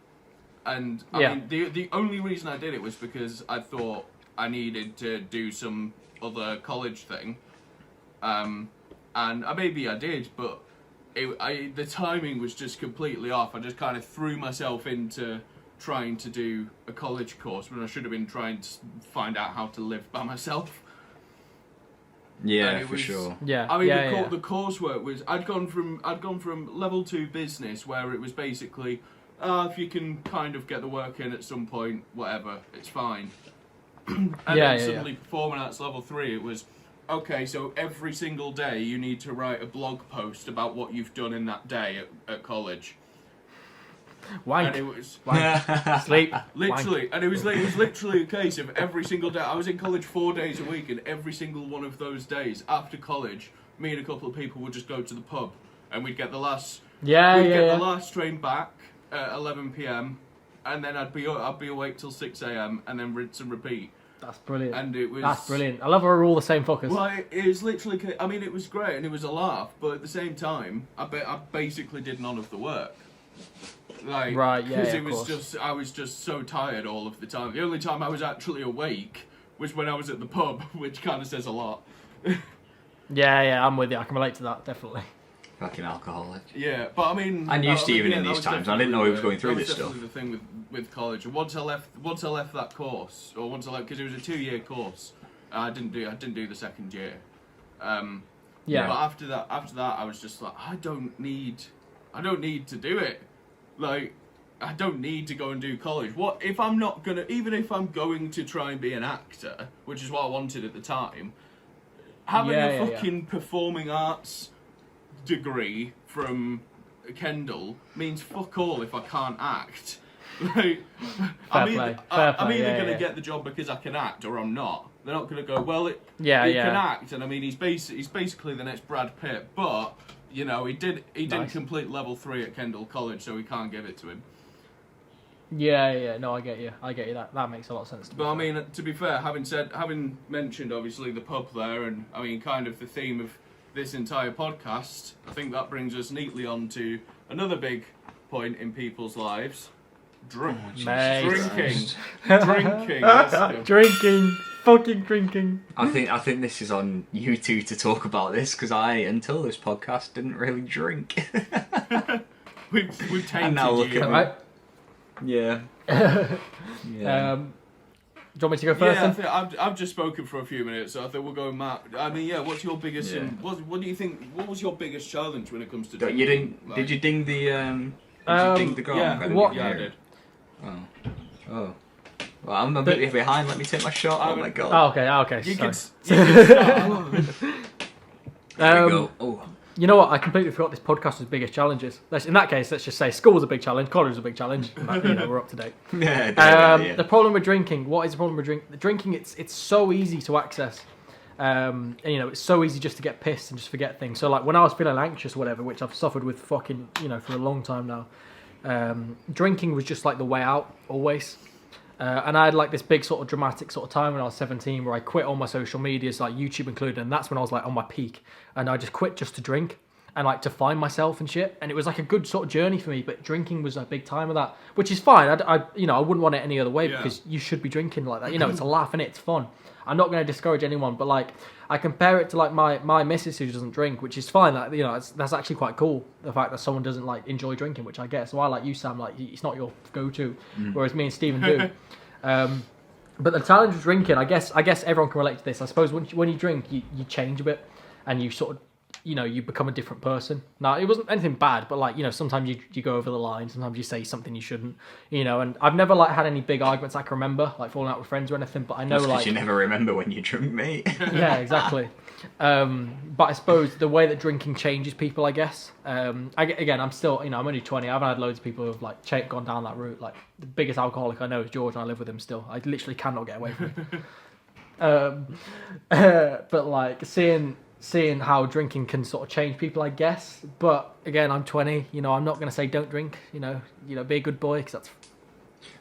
And the only reason I did it was because I thought I needed to do some other college thing. And maybe I did, but the timing was just completely off. I just kind of threw myself into trying to do a college course when I should have been trying to find out how to live by myself. Yeah, for sure. Yeah. The coursework was I'd gone from level 2 business, where it was basically if you can kind of get the work in at some point, whatever, it's fine. And then suddenly performing arts level 3, it was okay, so every single day you need to write a blog post about what you've done in that day at college. Wank. And it was Sleep. literally, Wank. and it was literally a case of every single day. I was in college 4 days a week, and every single one of those days after college, me and a couple of people would just go to the pub, and we'd get the last the last train back at 11 p.m. and then I'd be awake till 6 a.m. and then rinse and repeat. That's brilliant. And it was... That's brilliant. I love how we're all the same fuckers. Well, it was literally... I mean, it was great and it was a laugh, but at the same time, I basically did none of the work. Like, right, yeah, because yeah, it was just... I was just so tired all of the time. The only time I was actually awake was when I was at the pub, which kind of says a lot. Yeah, I'm with you. I can relate to that, definitely. Fucking alcoholic. Yeah, but I mean... I'm used to even in these times. I didn't know he was going through this stuff. That was definitely the thing with college. And once I left that course, or once I left... Because it was a 2-year course. I didn't do the second year. Yeah. But after that, I was just like, I don't need to do it. Like, I don't need to go and do college. What if I'm not gonna? Even if I'm going to try and be an actor, which is what I wanted at the time, having a fucking performing arts degree from Kendall means fuck all if I can't act. Like, I'm either gonna get the job because I can act, or I'm not. They're not gonna go, well, he can act, and I mean he's basically the next Brad Pitt, but you know he didn't complete level 3 at Kendall College, so we can't give it to him. Yeah, no, I get you. That makes a lot of sense. But I mean, to be fair, having mentioned obviously the pub there, and I mean kind of the theme of this entire podcast, I think that brings us neatly on to another big point in people's lives. Drinking. Fucking drinking. I think this is on you two to talk about this, because I, until this podcast, didn't really drink. we've tainted and now look you. at Right? Yeah. Do you want me to go first? Yeah, Then? I think I've just spoken for a few minutes, so I think we'll go Matt. I mean, yeah, what's your biggest? What do you think? What was your biggest challenge when it comes to drinking? You didn't? Like, did you ding the? Did you ding the gong? Yeah, I did. Oh. Well, I'm a bit behind. Let me take my shot. Oh my god. Oh, okay. You Sorry. can start. There we go. Oh. You know what? I completely forgot this podcast was biggest challenges. In that case, let's just say school's a big challenge, college is a big challenge. We're up to date. Yeah. The problem with drinking. What is the problem with drinking? It's so easy to access. And it's so easy just to get pissed and just forget things. So like when I was feeling anxious or whatever, which I've suffered with fucking for a long time now, drinking was just like the way out always. And I had like this big sort of dramatic sort of time when I was 17 where I quit all my social medias, like YouTube included, and that's when I was like on my peak. And I just quit just to drink and like to find myself and shit. And it was like a good sort of journey for me, but drinking was a big time of that, which is fine. I wouldn't want it any other way because you should be drinking like that. It's a laugh and it's fun. I'm not going to discourage anyone, but like I compare it to like my missus who doesn't drink, which is fine. Like that's actually quite cool. The fact that someone doesn't like enjoy drinking, which I get. So I like you, Sam. Like it's not your go-to, whereas me and Stephen do. But the challenge with drinking, I guess everyone can relate to this. I suppose when you drink, you change a bit, and you sort of you become a different person. Now, it wasn't anything bad, but like, sometimes you go over the line, sometimes you say something you shouldn't, and I've never like had any big arguments I can remember, like falling out with friends or anything, but I know like... you never remember when you drunk, mate. Yeah, exactly. But I suppose the way that drinking changes people, I guess. Again, I'm still, I'm only 20, I haven't had loads of people who've like gone down that route. Like, the biggest alcoholic I know is George, and I live with him still. I literally cannot get away from it. But like, seeing how drinking can sort of change people, I guess. But again, I'm 20. I'm not going to say don't drink. Be a good boy because that's.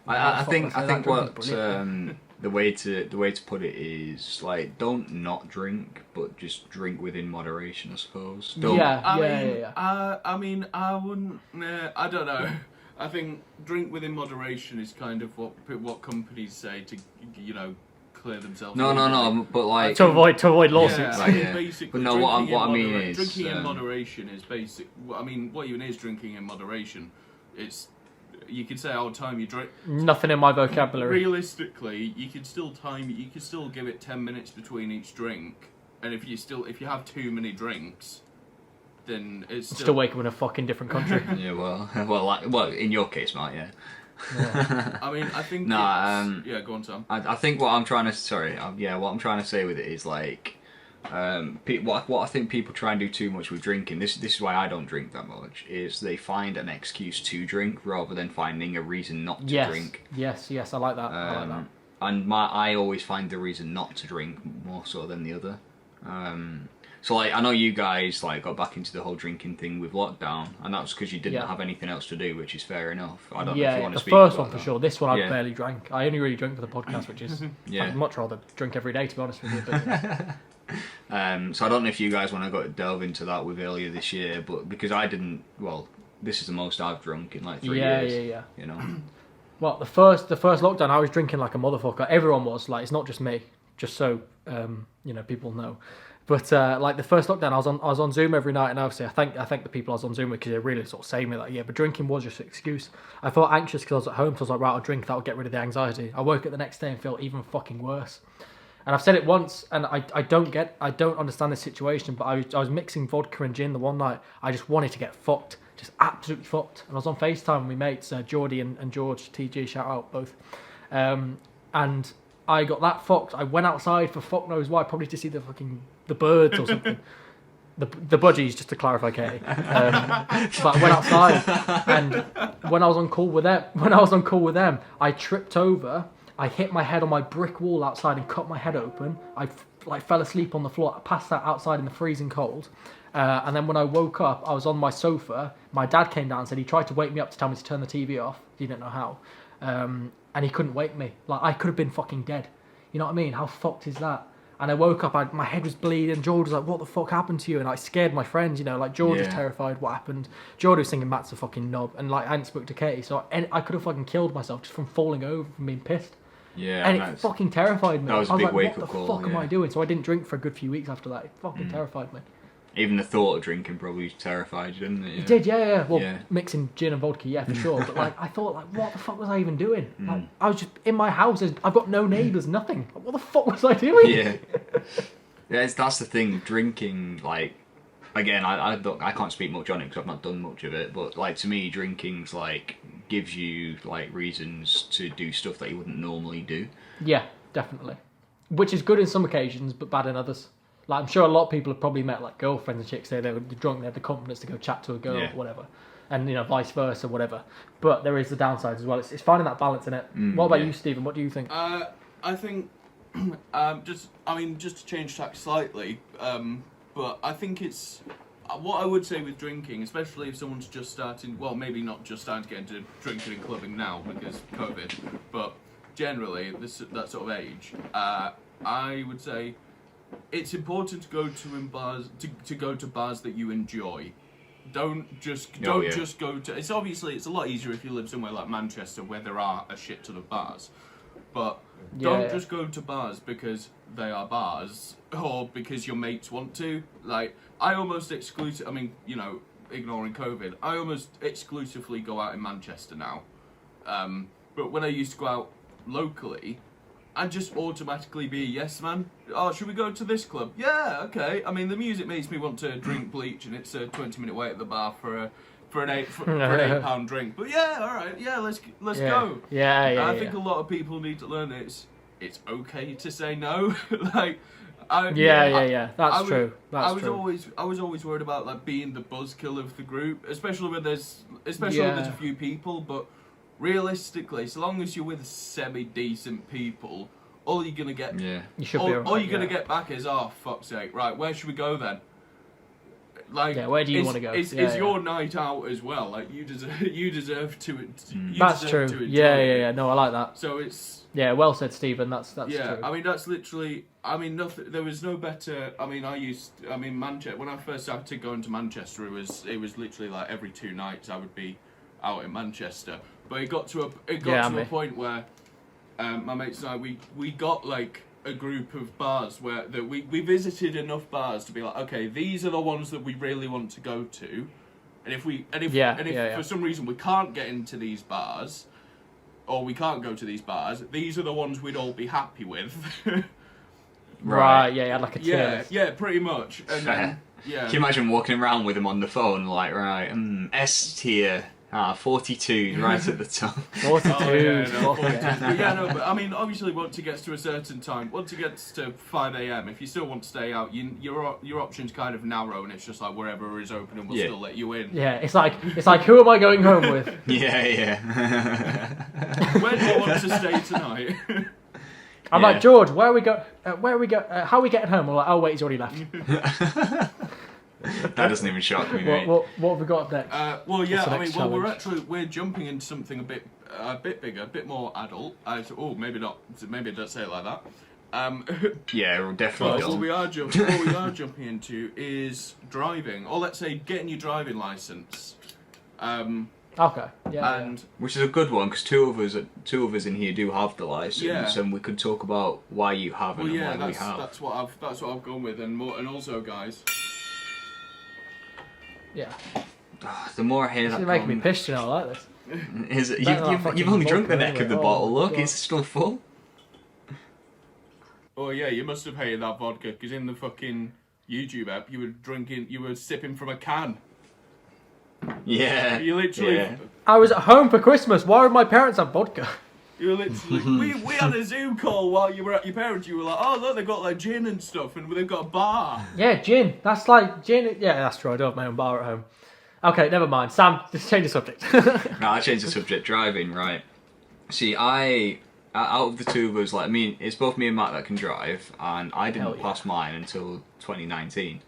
I think what the way to put it is like, don't not drink, but just drink within moderation, I suppose. Don't, I mean, I wouldn't. I don't know. I think drink within moderation is kind of what companies say to clear themselves. No, but like to avoid lawsuits. Basically, but no, what I mean is drinking in moderation is basic. I mean, what even is drinking in moderation? It's, you could say all the time you drink. Nothing in my vocabulary. Realistically, you could still give it 10 minutes between each drink, and if you have too many drinks, then it's still wake up in a fucking different country. Yeah, well, in your case, Matt, yeah. I mean, I think yeah, go on, Tom. I think what I'm trying to say with it is like, What I think people try and do too much with drinking, this is why I don't drink that much, is they find an excuse to drink rather than finding a reason not to drink. Yes, I like that. I like that. And I always find the reason not to drink more so than the other. So like I know you guys like got back into the whole drinking thing with lockdown, and that's because you didn't have anything else to do, which is fair enough. I don't know if you want to speak about the first one for sure. This one I barely drank. I only really drink for the podcast, which is I'd much rather drink every day, to be honest with you. But, so I don't know if you guys want to delve into that with earlier this year, but because I didn't, well, this is the most I've drunk in like 3 years. Yeah. You know. Well, the first lockdown, I was drinking like a motherfucker. Everyone was like, it's not just me. Just so people know. But like the first lockdown, I was on Zoom every night, and obviously I thank the people I was on Zoom with because they really sort of saved me that year. But drinking was just an excuse. I felt anxious because I was at home, so I was like, right, I'll drink. That'll get rid of the anxiety. I woke up the next day and felt even fucking worse. And I've said it once, and I don't understand this situation. But I was mixing vodka and gin the one night. I just wanted to get fucked, just absolutely fucked. And I was on FaceTime with my mates, Geordie and George, TG, shout out both, and I got that fucked. I went outside for fuck knows why, probably to see the birds or something. The budgies, just to clarify, Katie. But I went outside, and when I was on call with them, I tripped over. I hit my head on my brick wall outside and cut my head open. I fell asleep on the floor. I passed out outside in the freezing cold. And then when I woke up, I was on my sofa. My dad came down and said he tried to wake me up to tell me to turn the TV off. He didn't know how. And he couldn't wake me. Like, I could have been fucking dead. You know what I mean? How fucked is that? And I woke up, my head was bleeding. George was like, what the fuck happened to you? And I scared my friends, like George was terrified what happened. George was thinking Matt's a fucking knob. And like, I hadn't spoke to Katie. So I could have fucking killed myself just from falling over, from being pissed. Yeah, and it fucking terrified me. That was a big wake-up call. What the fuck am I doing? So I didn't drink for a good few weeks after that. It fucking terrified me. Even the thought of drinking probably terrified you, didn't it? It did, yeah. Well, mixing gin and vodka, for sure. But like, I thought, like, what the fuck was I even doing? Like, I was just in my house. I've got no neighbours, nothing. Like, what the fuck was I doing? Yeah, that's the thing. Drinking, like, again, I can't speak much on it because I've not done much of it. But like to me, drinking's like gives you like reasons to do stuff that you wouldn't normally do. Yeah, definitely. Which is good in some occasions, but bad in others. Like, I'm sure a lot of people have probably met like girlfriends and chicks say they were drunk, they had the confidence to go chat to a girl or whatever, and vice versa, whatever. But there is the downsides as well. It's finding that balance in it. What about you, Stephen? What do you think? I think just to change tack slightly, but I think it's what I would say with drinking, especially if someone's just starting. Well, maybe not just starting to get into drinking and clubbing now because COVID, but generally that sort of age. I would say it's important to go to bars to go to bars that you enjoy. Don't just go to. It's a lot easier if you live somewhere like Manchester where there are a shit ton of bars, but don't just go to bars because they are bars or because your mates want to. Like, I almost ignoring COVID, I almost exclusively go out in Manchester now. But when I used to go out locally, I'd just automatically be a yes man. Oh, should we go to this club? Yeah, okay. I mean, the music makes me want to drink bleach, and it's a 20-minute wait at the bar for an £8 drink. But yeah, all right, yeah, let's go. Yeah. I think a lot of people need to learn that it's okay to say no. Like, That's true. I was always worried about like being the buzzkill of the group, especially when there's a few people, but. Realistically, so long as you're with semi-decent people, all you're gonna get, get back is, oh fuck's sake, right? Where should we go then? Like, where do you want to go? It's your night out as well. Like, you deserve to. That's true. Yeah. No, I like that. So it's well said, Stephen. That's true. I mean, that's literally. I mean, nothing. There was no better. I mean, Manchester. When I first started going to Manchester, it was literally like every 2 nights I would be out in Manchester. But it got to a point where my mates and I we got like a group of bars where we visited enough bars to be like, okay, these are the ones that we really want to go to, and if for some reason we can't get into these bars, or we can't go to these bars, these are the ones we'd all be happy with. Right. Yeah. Like a tier. Yeah. Pretty much. And then, Can you imagine walking around with them on the phone like, right, S tier. 42, right at the top. 42. Oh, yeah, no, 42. But I mean, obviously, once it gets to a certain time, once it gets to 5 a.m, if you still want to stay out, your options kind of narrow, and it's just like wherever is open, and we'll still let you in. Yeah, it's like who am I going home with? Yeah. Where do you want to stay tonight? I'm like, George, where are we go? How are we getting home? I'm like, oh wait, he's already left. That doesn't even shock me, mate. What have we got up next? We're jumping into something a bit bigger, a bit more adult. Maybe not. Maybe I don't say it like that. Yeah, we'll definitely. What we are jumping into is driving, or let's say getting your driving license. Okay. Yeah. And which is a good one because two of us in here do have the license, and we could talk about why you haven't and why we have. That's what I've gone with, and also, guys. Yeah. The more I hear that, It's making me pissed. I like this. You've only drunk the neck of the bottle. Look, it's still full. Oh yeah, you must have hated that vodka because in the fucking YouTube app, you were sipping from a can. Yeah. You literally. Yeah. I was at home for Christmas. Why would my parents have vodka? You were literally. we had a Zoom call while you were at your parents. You were like, oh look, they've got like gin and stuff, and they've got a bar. Yeah, gin. That's like gin. Yeah, that's true. I don't have my own bar at home. Okay, never mind. Sam, just change the subject. No, I changed the subject. Driving, right? See, out of the two of us, like, it's both me and Matt that can drive, and I didn't pass mine until 2019.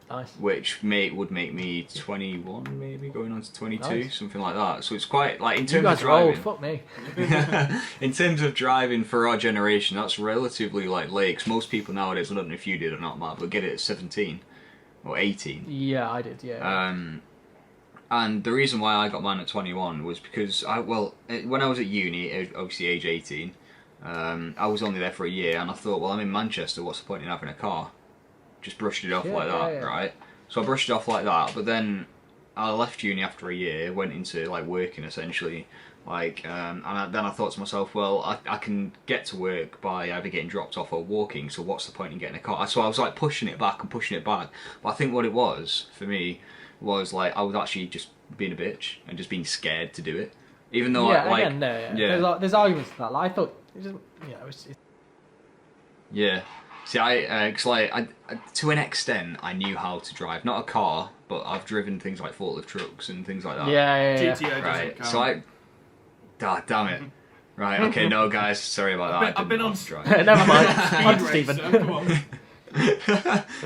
Nice. Which would make me 21, maybe going on to 22, nice. Something like that. So it's quite like in terms you guys of driving. Are old. Fuck me. In terms of driving for our generation, that's relatively like late. 'Cause most people nowadays, I don't know if you did or not, Matt, but get it at 17 or 18. Yeah, I did. Yeah. And the reason why I got mine at 21 was because when I was at uni, obviously age 18, I was only there for a year, and I thought, well, I'm in Manchester. What's the point in having a car? Just brushed it off like that, right? So I brushed it off like that, but then I left uni after a year, went into like working essentially, then I thought to myself, well, I can get to work by either getting dropped off or walking, so what's the point in getting a car? So I was like pushing it back, but I think what it was for me was like I was actually just being a bitch and just being scared to do it, even though there's arguments to that. Like, I thought, it's yeah. See, cause I, to an extent, I knew how to drive. Not a car, but I've driven things like forklift trucks and things like that. Yeah. GTA right. Count. So damn it. Right. Okay. No, guys. Sorry about that. I've been on drive. Never mind. I'm Stephen.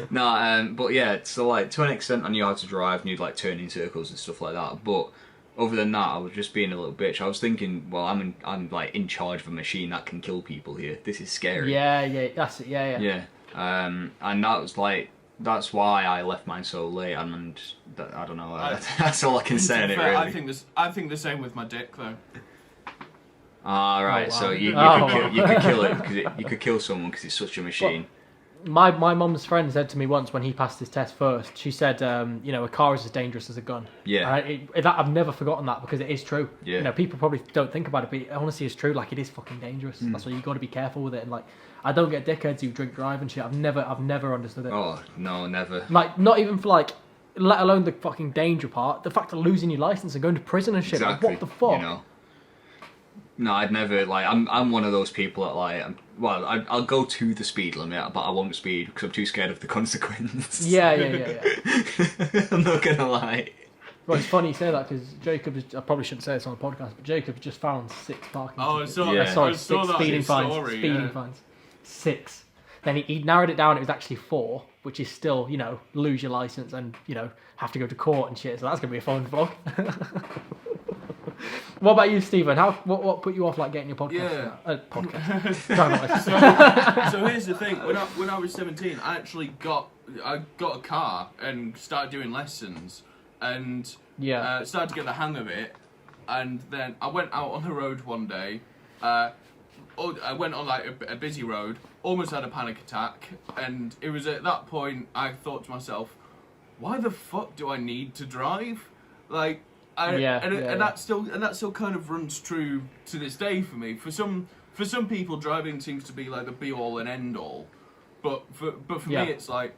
No. But yeah. So like, to an extent, I knew how to drive. Knew like turning circles and stuff like that. But other than that, I was just being a little bitch. I was thinking, well, I'm like in charge of a machine that can kill people here. This is scary. Yeah, that's it. Yeah. Yeah. And that's why I left mine so late. And I don't know. That's all I can say on it. Really. I think the same with my dick though. Ah, right. Oh, wow. So you could kill it because you could kill someone because it's such a machine. My mum's friend said to me once when he passed his test first, she said, a car is as dangerous as a gun. Yeah. I've never forgotten that because it is true. Yeah. People probably don't think about it, but it honestly is true. Like, it is fucking dangerous. That's why you got to be careful with it. And like, I don't get dickheads who drink drive and shit. I've never understood it. Oh no, never. Like, not even for like, let alone the fucking danger part. The fact of losing your license and going to prison and shit. Exactly. Like, what the fuck? You know. No, I'd never, like, I'm one of those people that, like, I'll go to the speed limit, but I won't speed because I'm too scared of the consequence. Yeah. I'm not gonna lie. Well, it's funny you say that because I probably shouldn't say this on the podcast, but Jacob just found 6 parking tickets. I saw 6 speeding fines. 6. Then he narrowed it down, it was actually 4, which is still, lose your license and, have to go to court and shit, so that's going to be a fun vlog. What about you, Stephen? What put you off like getting your podcast? Podcast. So here's the thing. When I was 17, I actually got a car and started doing lessons and started to get the hang of it. And then I went out on the road one day. I went on like a busy road. Almost had a panic attack. And it was at that point I thought to myself, why the fuck do I need to drive? Like. And that still kind of runs true to this day for me. For some people, driving seems to be like the be all and end all, but for me, it's like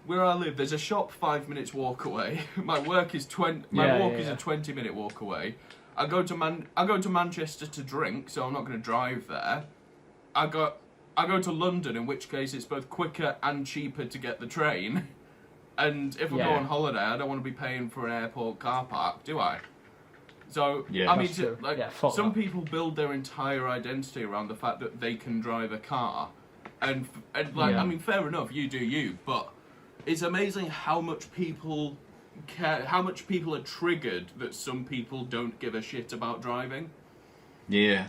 where I live, there's a shop 5 minutes walk away. My work is 20. My walk is a 20-minute walk away. I go to Manchester to drink, so I'm not going to drive there. I go to London, in which case it's both quicker and cheaper to get the train. And if I go on holiday, I don't want to be paying for an airport car park, do I? So I mean, some people build their entire identity around the fact that they can drive a car, and I mean, fair enough, you do you, but it's amazing how much people care, how much people are triggered that some people don't give a shit about driving. Yeah,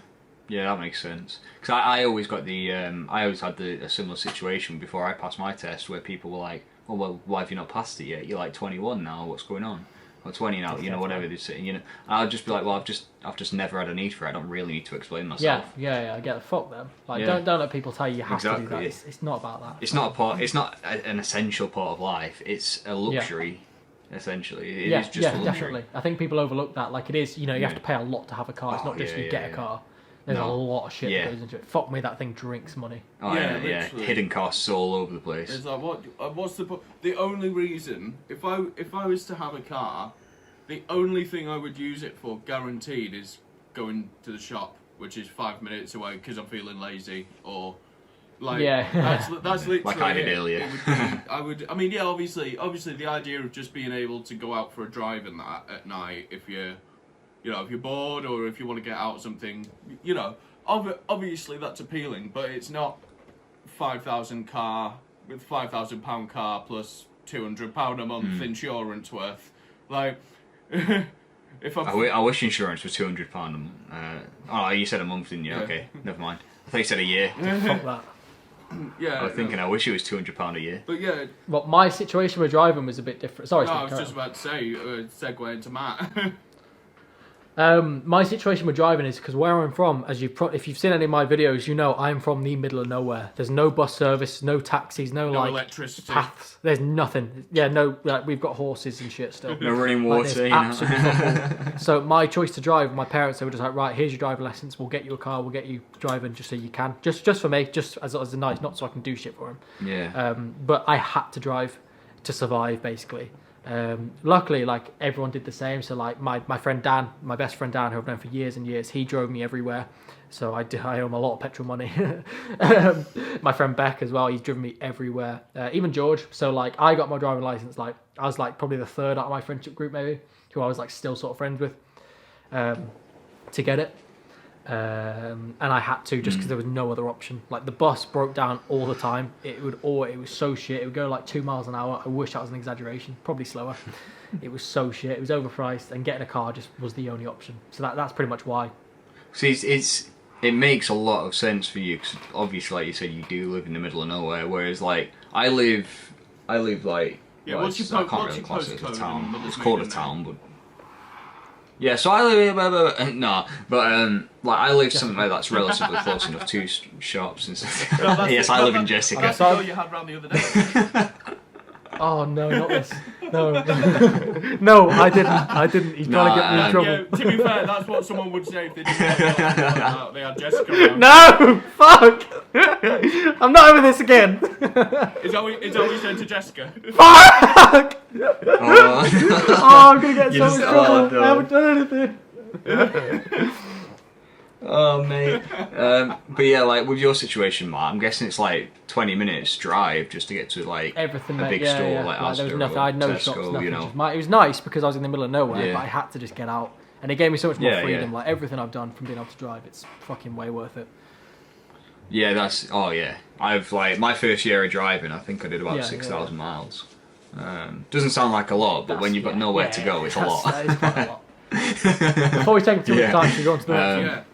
that makes sense. Because I always got I always had a similar situation before I passed my test, where people were like, "Oh well, why have you not passed it yet? You're like 21 now. What's going on? Or 20 now? You know, whatever they're saying. You know." And I'd just be like, "Well, I've just never had a need for it. I don't really need to explain myself." Yeah. I get the fuck them. Like, don't let people tell you have to do that. It's not about that. It's not a part. It's not an essential part of life. It's a luxury. Essentially, it is just a luxury. Definitely. I think people overlook that. Like, it is, you have to pay a lot to have a car. It's not just you get a car. There's a lot of shit that goes into it. Fuck me, that thing drinks money. Oh, yeah. Hidden costs all over the place. It's like, what's the only reason, if I was to have a car, the only thing I would use it for, guaranteed, is going to the shop, which is 5 minutes away because I'm feeling lazy, or like that's literally like I did earlier. Obviously the idea of just being able to go out for a drive and that at night, if you're bored or if you want to get out something, obviously that's appealing, but it's not £5,000 car with £5,000 car plus £200 a month insurance worth. Like, if I wish insurance was £200 a month. Oh, you said a month, didn't you? Yeah. Okay, never mind. I thought you said a year. Fuck that. Yeah, I was thinking, I wish it was £200 a year. But yeah. Well, my situation with driving was a bit different. Sorry, I was just about to say, segue into Matt. My situation with driving is because where I'm from, if you've seen any of my videos, I'm from the middle of nowhere. There's no bus service, no taxis, no electricity, paths. There's nothing. Yeah, no. We've got horses and shit still. No running water. Absolutely. So my choice to drive, my parents, they were just like, right, here's your driving lessons. We'll get you a car. We'll get you driving just so you can. Just for me, just as a nice, not so I can do shit for him. Yeah. But I had to drive to survive, basically. Luckily, like, everyone did the same. So, like, my friend Dan, my best friend Dan, who I've known for years and years, he drove me everywhere. So I owe him a lot of petrol money. My friend Beck as well, he's driven me everywhere. Even George. So, like, I got my driving license, like, I was, like, probably the third out of my friendship group, maybe, who I was, like, still sort of friends with, to get it. And I had to, just because there was no other option. Like, the bus broke down all the time. It was so shit. It would go like 2 miles an hour. I wish that was an exaggeration. Probably slower. It was so shit. It was overpriced, and getting a car just was the only option. So that's pretty much why. See, it makes a lot of sense for you, because obviously, like you said, you do live in the middle of nowhere. Whereas, like, I live like, what's your class it as a town. It's called a town, but. Yeah, so I live like I live somewhere that's relatively close enough to shops and stuff. Yes, I live in Jessica. That's the girl you had round the other day. Oh no, not this. No, no, I didn't. He's trying to get me in trouble. Yeah, to be fair, that's what someone would say if they didn't have they had Jessica around. No, fuck! I'm not over this again. Is that what you said to Jessica? Fuck! I'm gonna get so much trouble. No. I haven't done anything. Oh mate. But yeah, like with your situation, Matt, I'm guessing it's like 20 minutes drive just to get to like everything, a big store like Asda, there was nothing. I had no Tesco, shops, nothing. You know. It was nice because I was in the middle of nowhere, but I had to just get out, and it gave me so much more freedom. Yeah. Like everything I've done from being able to drive, it's fucking way worth it. Yeah, I've like my first year of driving, I think I did about 6,000 miles. Doesn't sound like a lot, but when you've got nowhere to go, it's a lot. That is quite a lot. Before we take too much time, should we go on to the next?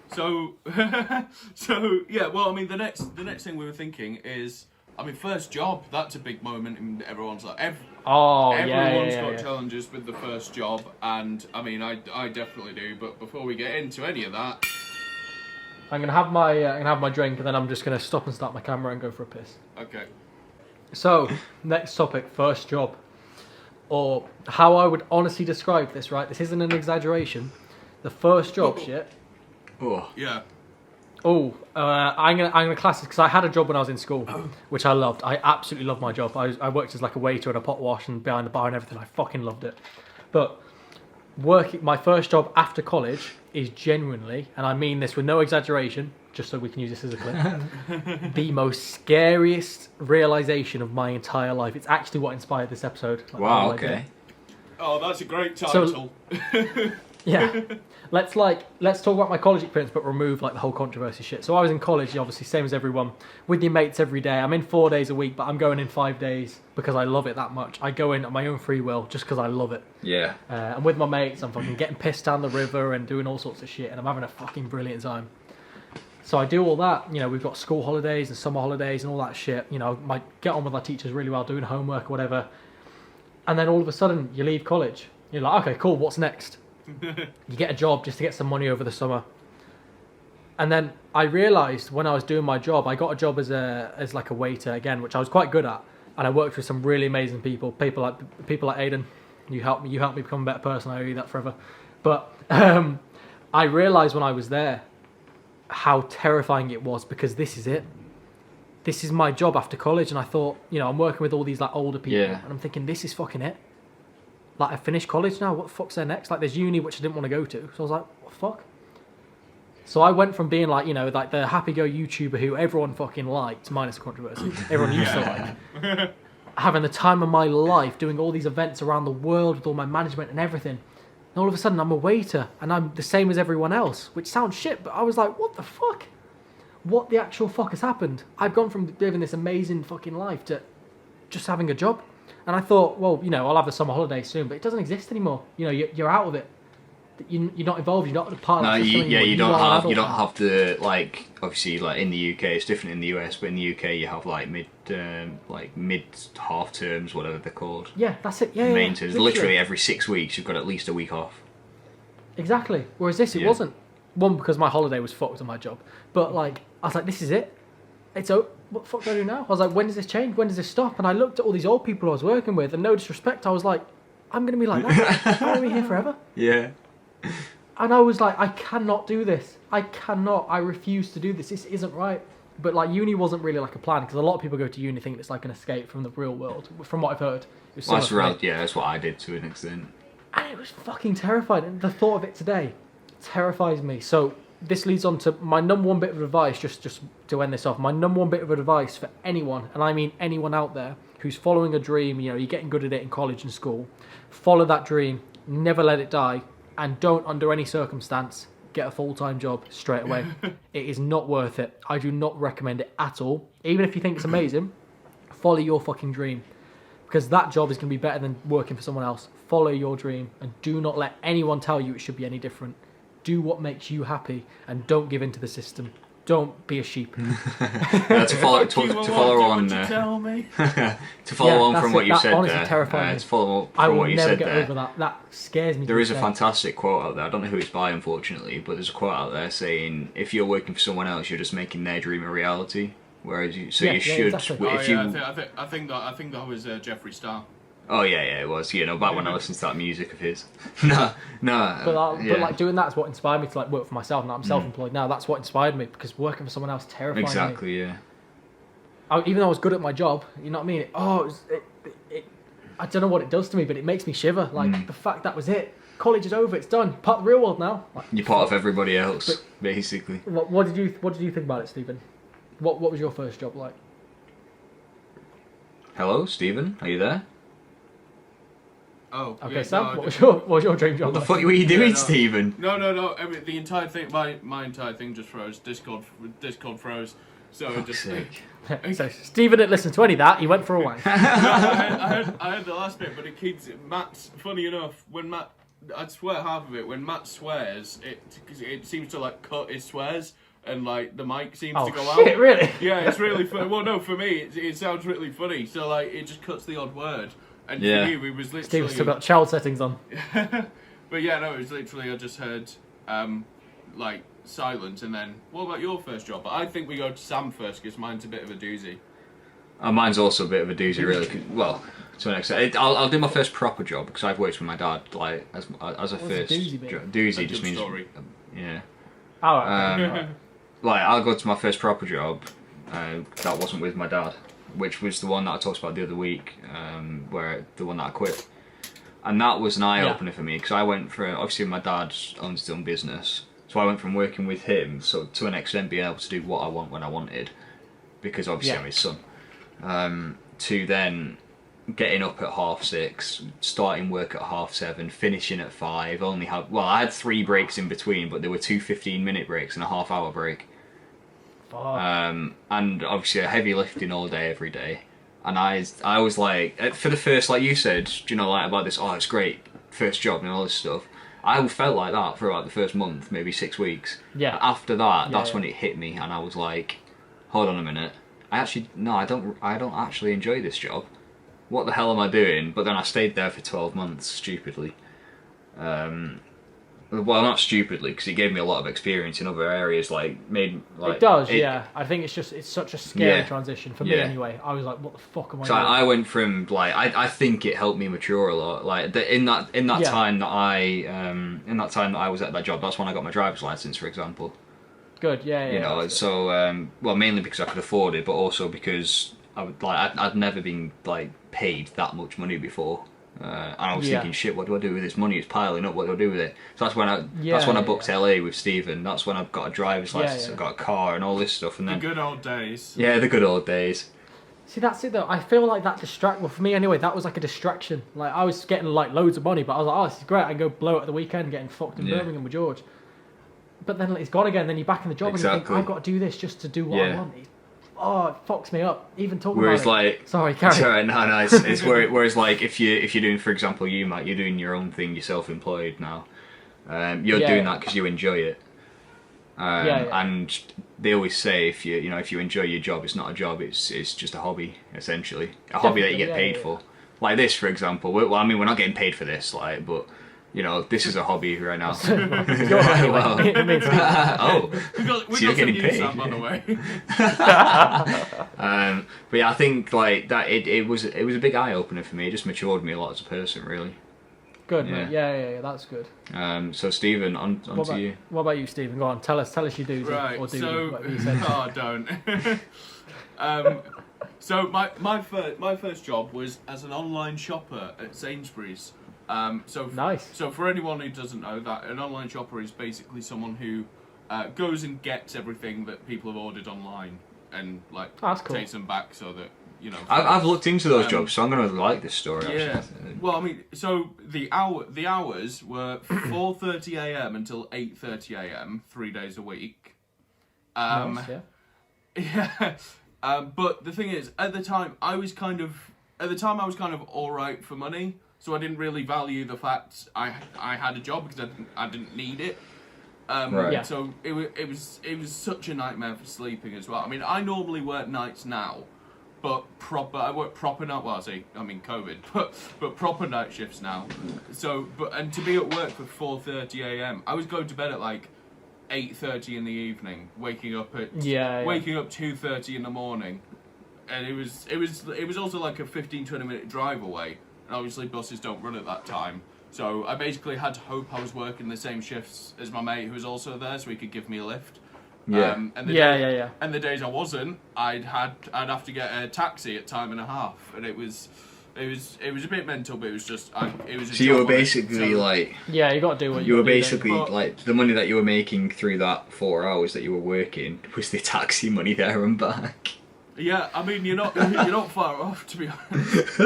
So yeah. Well, I mean, the next thing we were thinking is, I mean, first job. That's a big moment in everyone's life. Everyone's got challenges with the first job, and I mean, I definitely do. But before we get into any of that, I'm gonna have my drink, and then I'm just gonna stop and start my camera and go for a piss. Okay. So, next topic, first job, or how I would honestly describe this. Right, this isn't an exaggeration. The first job shit. Oh. Yeah. I'm gonna class it because I had a job when I was in school, which I loved. I absolutely loved my job. I worked as like a waiter and a pot wash and behind the bar and everything. I fucking loved it. But my first job after college is genuinely, and I mean this with no exaggeration, just so we can use this as a clip, the most scariest realization of my entire life. It's actually what inspired this episode. Wow. Okay. Oh, that's a great title. So, yeah. Let's talk about my college experience, but remove like the whole controversy shit. So I was in college, obviously, same as everyone, with your mates every day. I'm in 4 days a week, but I'm going in 5 days because I love it that much. I go in at my own free will just because I love it. Yeah. And with my mates, I'm fucking getting pissed down the river and doing all sorts of shit, and I'm having a fucking brilliant time. So I do all that. You know, we've got school holidays and summer holidays and all that shit. You know, get on with our teachers really well, doing homework or whatever. And then all of a sudden, you leave college. You're like, okay, cool, what's next? You get a job just to get some money over the summer. And then I realised when I was doing my job, I got a job as like a waiter again, which I was quite good at. And I worked with some really amazing people like Aiden. You helped me become a better person. I owe you that forever. But I realised when I was there how terrifying it was, because this is it. This is my job after college, and I thought, you know, I'm working with all these like older people, and I'm thinking, this is fucking it. Like, I finished college now, what the fuck's there next? Like, there's uni, which I didn't want to go to. So I was like, what the fuck? So I went from being like, you know, like the happy-go YouTuber who everyone fucking liked, minus the controversy, everyone used to like, having the time of my life, doing all these events around the world with all my management and everything. And all of a sudden, I'm a waiter, and I'm the same as everyone else, which sounds shit, but I was like, what the fuck? What the actual fuck has happened? I've gone from living this amazing fucking life to just having a job. And I thought, well, you know, I'll have a summer holiday soon, but it doesn't exist anymore. You know, you're out of it. You're not involved. You're not part of the system anymore. You don't have the, like, obviously, like in the UK, it's different in the US, but in the UK you have like mid half terms, whatever they're called. Yeah, that's it. Yeah, main terms. Literally every 6 weeks you've got at least a week off. Exactly. Whereas this, it wasn't. One, because my holiday was fucked on my job, but like, I was like, this is it. It's over. What the fuck do I do now? I was like, when does this change? When does this stop? And I looked at all these old people I was working with, and no disrespect, I was like, I'm going to be like that. I'm going to be here forever. Yeah. And I was like, I cannot do this. I cannot. I refuse to do this. This isn't right. But like, uni wasn't really like a plan, because a lot of people go to uni thinking it's like an escape from the real world. From what I've heard, that's right. Yeah, that's what I did to an extent. And it was fucking terrifying. And the thought of it today terrifies me. So this leads on to my number one bit of advice, just to end this off. My number one bit of advice for anyone, and I mean anyone out there who's following a dream, you know, you're getting good at it in college and school, follow that dream, never let it die, and don't, under any circumstance, get a full-time job straight away. It is not worth it. I do not recommend it at all. Even if you think it's amazing, follow your fucking dream, because that job is going to be better than working for someone else. Follow your dream, and do not let anyone tell you it should be any different. Do what makes you happy, and don't give in to the system. Don't be a sheep. To follow on from what you said honestly there. Terrifying. To follow from what you said there. I will never get over that. That scares me. There is a fantastic quote out there. I don't know who it's by, unfortunately, but there's a quote out there saying, "If you're working for someone else, you're just making their dream a reality." Whereas you should. Exactly. I think that was Jeffree Star. Oh yeah, it was. You know, back when I listened to that music of his. no. But like doing that is what inspired me to like work for myself. Now I'm self-employed. Now that's what inspired me, because working for someone else terrified me. Exactly. Yeah. Even though I was good at my job, you know what I mean? I don't know what it does to me, but it makes me shiver. Like the fact that was it. College is over. It's done. Part of the real world now. Like, you're part of everybody else, basically. What did you think about it, Stephen? What was your first job like? Hello, Stephen. Are you there? Oh, okay, yeah, Sam. No, what was your dream job? What the fuck were you doing, Stephen? No. The entire thing, my entire thing just froze. Discord froze. So it just. So Stephen didn't listen to any of that. He went for a wank. I heard the last bit, but it keeps Matt's. Funny enough, when Matt, I'd swear half of it. When Matt swears, it seems to like cut his swears. And like the mic seems to go out. Really? Yeah, it's really funny. Well, no, for me, it sounds really funny. So like, it just cuts the odd word. And for you, it was literally. Steve's still got child settings on. But yeah, no, it was literally. I just heard, like silence, and then what about your first job? But I think we go to Sam first, because mine's a bit of a doozy. Mine's also a bit of a doozy, really. Well, to an extent, I'll do my first proper job, because I've worked with my dad like as a first doozy doozy just means story. yeah. Oh, okay. like I'll go to my first proper job. That wasn't with my dad, which was the one that I talked about the other week, where the one that I quit. And that was an eye-opener for me, because I went from, obviously my dad owns his own business, so I went from working with him, so to an extent being able to do what I want when I wanted, because obviously I'm his son, to then getting up at 6:30, starting work at 7:30, finishing at 5, I had 3 breaks in between, but there were 2 15-minute breaks and a half-hour break. And obviously a heavy lifting all day, every day. And I was like, for the first, like you said, do you know, like about this, it's great, first job and all this stuff. I felt like that for about the first month, maybe 6 weeks. Yeah. After that, that's when it hit me, and I was like, hold on a minute. I don't actually enjoy this job. What the hell am I doing? But then I stayed there for 12 months, stupidly. Well, not stupidly, because it gave me a lot of experience in other areas. It does, yeah. I think it's such a scary transition for me anyway. I was like, what the fuck am I doing? I went from I think it helped me mature a lot. Like in that time that I was at that job, that's when I got my driver's license, for example. Good, yeah. You know, so mainly because I could afford it, but also because I'd never been paid that much money before. And I was thinking, shit, what do I do with this money? It's piling up. What do I do with it? So that's when I booked LA with Stephen. That's when I got a driver's license. I got a car and all this stuff. And then the good old days. Yeah, the good old days. See, that's it though. I feel like that well, for me anyway, that was like a distraction. Like I was getting loads of money, but I was like, this is great. I can go blow it at the weekend, getting fucked in Birmingham with George. But then it's gone again. Then you're back in the job and you think, I've got to do this just to do what I want. It fucks me up. Even talking about it. Sorry, carry on. Sorry, no, it's whereas if you're doing, for example, Matt, you're doing your own thing, you're self-employed now. You're doing that because you enjoy it. And they always say if you enjoy your job, it's not a job, it's just a hobby, essentially. A hobby that you get paid for. Like this, for example. Well, I mean, we're not getting paid for this, but this is a hobby right now. We got some news, Sam, by the way. But yeah, I think that it was a big eye opener for me. It just matured me a lot as a person, really. Good, mate. Yeah, that's good. So Stephen, on to you. What about you, Stephen? Go on, tell us you do. Right. Or do so, don't. So my first job was as an online shopper at Sainsbury's. Nice. So for anyone who doesn't know, that an online shopper is basically someone who goes and gets everything that people have ordered online and takes them back so that I've looked into those jobs, so I'm gonna like this story. Yeah. Well, I mean, so the hours were 4:30 a.m. until 8:30 a.m. 3 days a week. Nice, yeah. Yeah. But the thing is, at the time I was kind of all right for money. So I didn't really value the fact I had a job because I didn't need it. So it was such a nightmare for sleeping as well. I mean, I normally work nights now, but I work proper night. Well, COVID, but proper night shifts now. So and to be at work for 4:30 a.m. I was going to bed at 8:30 in the evening, waking up 2:30 in the morning, and it was also like a 15-20 minute drive away. And obviously buses don't run at that time. So I basically had to hope I was working the same shifts as my mate who was also there so he could give me a lift. Yeah. And the days I wasn't, I'd have to get a taxi at time and a half. And it was a bit mental, but it was just it was a So you were basically yeah, you got to do what you were basically the money that you were making through that 4 hours that you were working was the taxi money there and back. Yeah, I mean you're not far off, to be honest.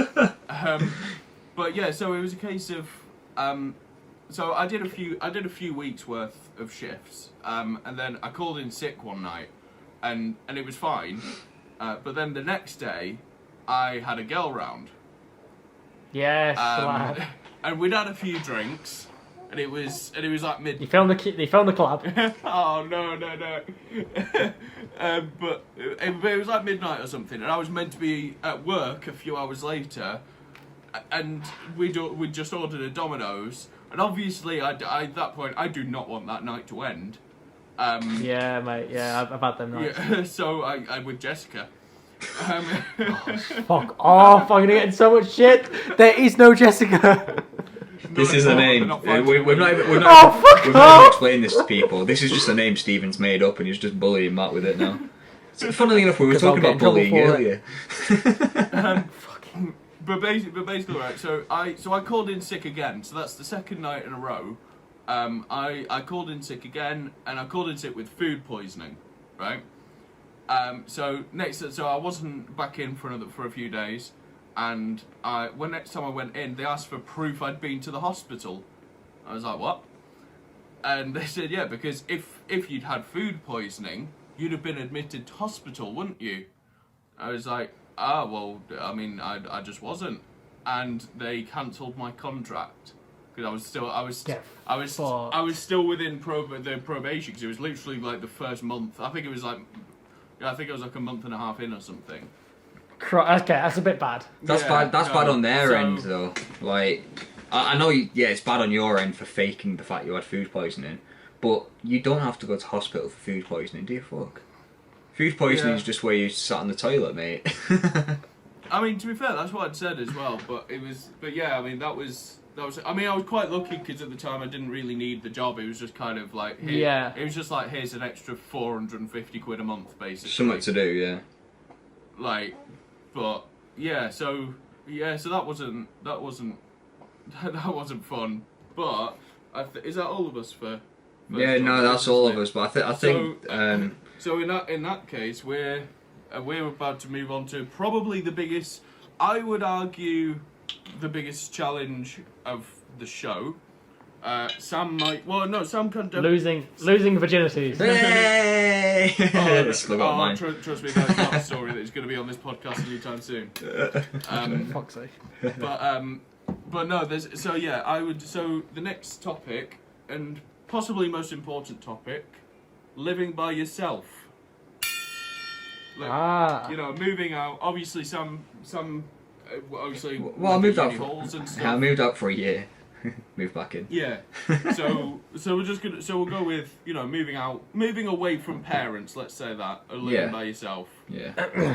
But yeah, so it was a case of so I did a few weeks worth of shifts, and then I called in sick one night, and it was fine. But then the next day, I had a girl round. Yes, and we'd had a few drinks. And it was like mid. You found the collab. Oh no! But it was like midnight or something, and I was meant to be at work a few hours later, and we just ordered a Domino's, and obviously at that point I do not want that night to end. Yeah, mate. Yeah, I've had them nights. Yeah, so I'm with Jessica. Fuck off! I'm gonna get in so much shit. There is no Jessica. This is a name. We've not even explained this to people. This is just a name Stephen's made up, and he's just bullying Matt with it now. So, funnily enough, we were talking about bullying earlier. But basically, right. So I called in sick again. So that's the second night in a row. I called in sick again, and I called in sick with food poisoning, right? So I wasn't back in for a few days, and next time I went in, they asked for proof I'd been to the hospital. I was like, what? And they said, yeah, because if you'd had food poisoning, you'd have been admitted to hospital, wouldn't you? I was like, well, I mean, I just wasn't, and they cancelled my contract because I was still within the probation, because it was literally like the first month. I think it was like a month and a half in or something. Okay, that's a bit bad. That's bad. That's bad on their end, though. Like, I know, it's bad on your end for faking the fact you had food poisoning, but you don't have to go to hospital for food poisoning, do you? Fuck. Food poisoning is just where you sat on the toilet, mate. I mean, to be fair, that's what I'd said as well. But yeah, I mean, that was. I mean, I was quite lucky because at the time I didn't really need the job. It was just kind of like, it was just like, here's an extra 450 quid a month, basically. Something to do, yeah. Like, but yeah, so that wasn't fun. But is that all of us for? Yeah, no, that's all of us. But I think. So in that case, we're about to move on to probably the biggest. I would argue the biggest challenge of the show. Sam might. Well, no, Sam can't. Losing virginities. Hey! Trust me, that's not a story that's going to be on this podcast anytime soon. Fuck's sake. But no, So the next topic, and possibly most important topic, living by yourself. Moving out. Obviously, some. Obviously, well, I moved out for a year. Moved back in. Yeah. So we'll go with moving away from parents. Let's say that, or living by yourself. Yeah.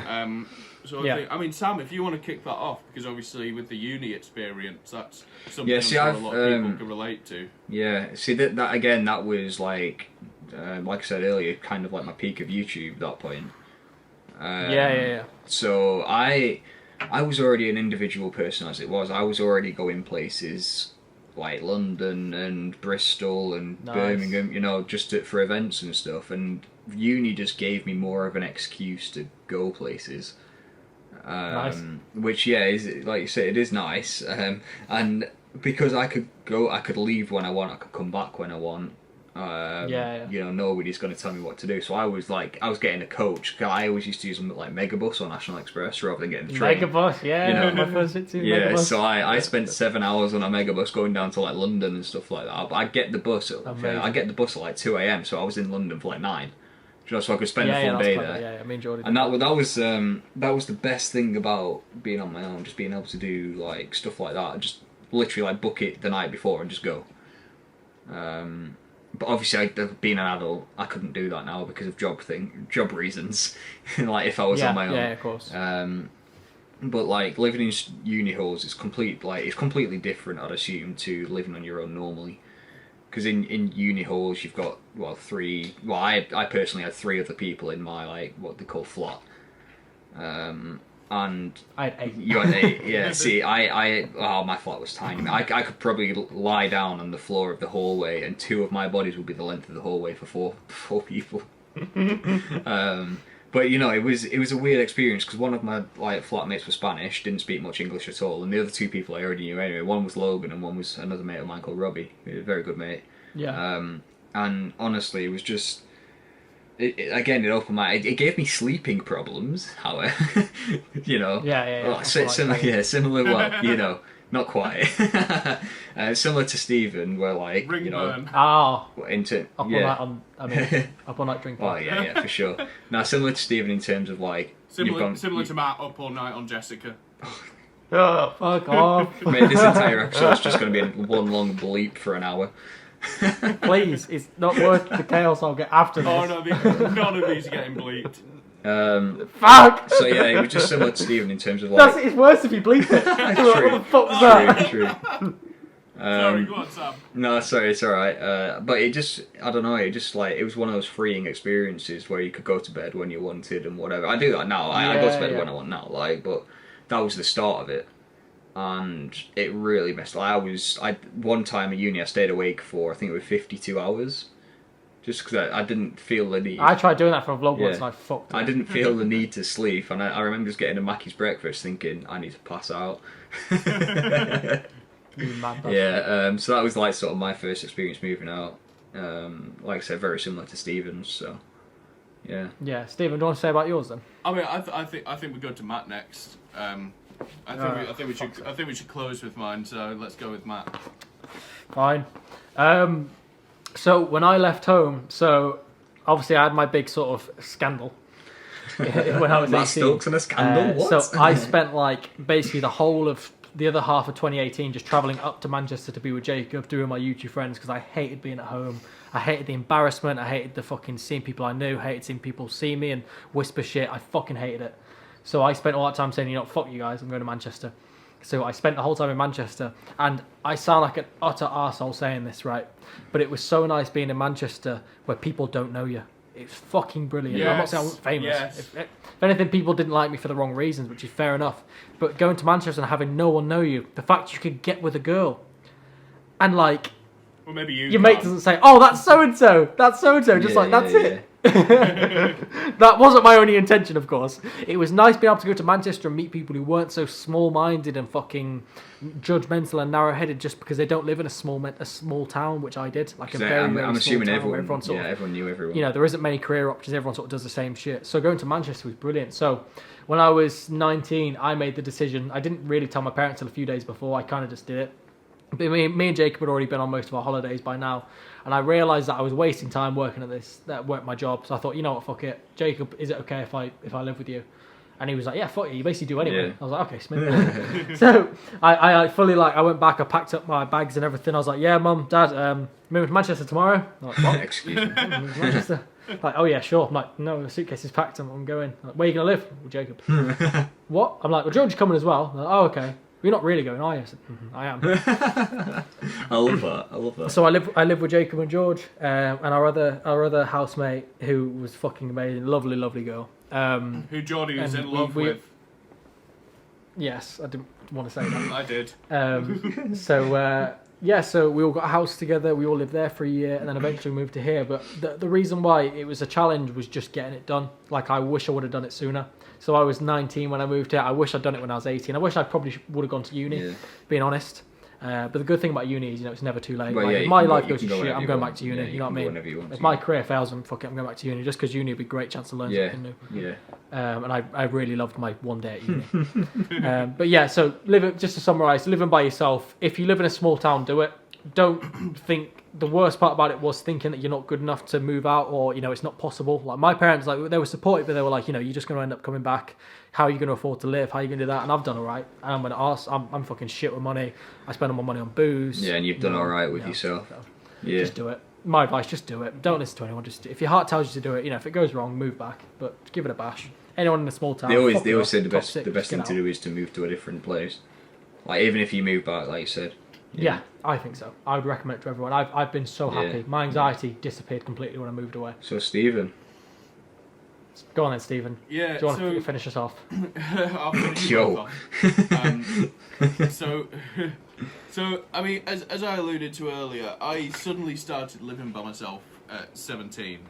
I mean, Sam, if you want to kick that off, because obviously with the uni experience, that's something a lot of people can relate to. Yeah. See that again. That was like I said earlier, kind of like my peak of YouTube at that point. Yeah. So I was already an individual person as it was. I was already going places like London and Bristol and Birmingham, just for events and stuff. And uni just gave me more of an excuse to go places. Nice. Which, is, like you say, it is nice. And because I could leave when I want, I could come back when I want. Nobody's going to tell me what to do. So I was getting a coach. I always used to use them like Megabus or National Express rather than getting the train. Megabus, my first Megabus. So I spent 7 hours on a Megabus going down to like London and stuff like that. But I get the bus at like 2 a.m. So I was in London for like 9. So I could spend a full day there. Yeah, I mean, Jordan. And that was the best thing about being on my own, just being able to do like stuff like that. Just literally like book it the night before and just go. But obviously, being an adult, I couldn't do that now because of job reasons. Like if I was on my own. Yeah, of course. But like living in uni halls is completely different, I'd assume, to living on your own normally. Because in uni halls, you've got three. Well, I personally had 3 other people in my what they call flat. And I had 8. You had 8, yeah. See, my flat was tiny. I could probably lie down on the floor of the hallway, and 2 of my bodies would be the length of the hallway for four people. But it was a weird experience because one of my flatmates was Spanish, didn't speak much English at all, and the other 2 people I already knew anyway. One was Logan, and one was another mate of mine called Robbie, a very good mate. Yeah. And honestly, it was just. It opened my. It gave me sleeping problems. However, Yeah. Similar. Well, not quite. Similar to Stephen, where Ringburn. Up all night drinking. Oh yeah, for sure. Now similar to Stephen in terms of similar to Matt up all night on Jessica. Oh, fuck off! Mate, this entire episode's just going to be one long bleep for an hour. Please, it's not worth the chaos I'll get after this. Oh no, none of these are getting bleeped. Fuck! So yeah, it was just similar to Stephen in terms of it's worse if you bleep it. True. What the fuck was that? True. Sorry, go on, Sam. No, sorry, it's alright. But it just, I don't know, it was one of those freeing experiences where you could go to bed when you wanted and whatever. I do that now. I go to bed when I want now, but that was the start of it. And it really messed. One time at uni, I stayed awake for, I think it was 52 hours. Just because I didn't feel the need. I tried doing that for a vlog once and I fucked it. I didn't feel the need to sleep, and I remember just getting a Mackey's breakfast thinking, I need to pass out. Yeah, so that was like sort of my first experience moving out. Like I said, very similar to Stephen's, so yeah. Yeah, Stephen, do you want to say about yours then? I mean, I think we go to Matt next. I think we should close with mine. So let's go with Matt. Fine. So when I left home, so obviously I had my big sort of scandal when I was 18. Matt Stokes and a scandal. What? So I spent like basically the whole of the other half of 2018 just travelling up to Manchester to be with Jacob, doing my YouTube friends because I hated being at home. I hated the embarrassment. I hated the fucking seeing people I knew. Hated seeing people see me and whisper shit. I fucking hated it. So I spent all that time saying, you know, fuck you guys, I'm going to Manchester. So I spent the whole time in Manchester, and I sound like an utter arsehole saying this, right? But it was so nice being in Manchester where people don't know you. It's fucking brilliant. Yes. I'm not saying I wasn't famous. Yes. If anything, people didn't like me for the wrong reasons, which is fair enough. But going to Manchester and having no one know you, the fact you could get with a girl, and like, Well, maybe your mate doesn't say, "Oh, that's so and so. That's so and so." Just that's it. That wasn't my only intention, of course. It was nice being able to go to Manchester and meet people who weren't so small-minded and fucking judgmental and narrow-headed just because they don't live in a small town, which I did. Like a very I'm assuming small town where everyone knew everyone. You know, there isn't many career options. Everyone sort of does the same shit. So going to Manchester was brilliant. So when I was 19, I made the decision. I didn't really tell my parents till a few days before. I kind of just did it. But me and Jacob had already been on most of our holidays by now, and I realised that I was wasting time working at that weren't my job. So I thought, you know what, fuck it. Jacob, is it okay if I live with you? And he was like, yeah, fuck it, you basically do anyway. Yeah. I was like, okay, Smith. So I fully I went back, I packed up my bags and everything. I was like, yeah, Mum, Dad, moving to Manchester tomorrow. I'm like, what? Excuse me. Manchester. Like, oh yeah, sure. I'm like, no, the suitcase is packed. I'm going. I'm like, where are you gonna live? With Jacob. What? I'm like, well, George is coming as well. I'm like, oh, okay. You're not really going, are you? I said, I am. I love that. So I live with Jacob and George, and our other housemate who was fucking amazing, lovely girl. Who Geordie was in love with. Yes, I didn't want to say that. I did. So we all got a house together. We all lived there for a year, and then eventually moved to here. But the reason why it was a challenge was just getting it done. Like, I wish I would have done it sooner. So I was 19 when I moved here. I wish I'd done it when I was 18. I wish I probably would have gone to uni, being honest. But the good thing about uni is, you know, it's never too late. Well, if my life goes to shit, I'm going back to uni. You know what I mean? If my career fails, then fuck it, I'm going back to uni. Just because uni would be a great chance to learn something new. Yeah. And I really loved my one day at uni. But yeah, so just to summarise, living by yourself. If you live in a small town, do it. Don't think. The worst part about it was thinking that you're not good enough to move out, or, you know, it's not possible. Like, my parents, like, they were supportive, but they were like, you know, you're just going to end up coming back. How are you going to afford to live? How are you going to do that? And I've done all right. And I'm an arse. I'm fucking shit with money. I spend all my money on booze. Yeah, and you've done all right with yourself. So Yeah. Just do it. My advice, just do it. Don't listen to anyone. If your heart tells you to do it, you know, if it goes wrong, move back. But give it a bash. Anyone in a small town. They always say the best thing out. to do is to move to a different place. Like, even if you move back, like you said. Yeah, I think so. I would recommend it to everyone. I've been so happy. Yeah. My anxiety disappeared completely when I moved away. So, Stephen. Go on then, Stephen. Yeah. Do you want to finish us off? I'll finish Yo. off. So I mean, as I alluded to earlier, I suddenly started living by myself at 17.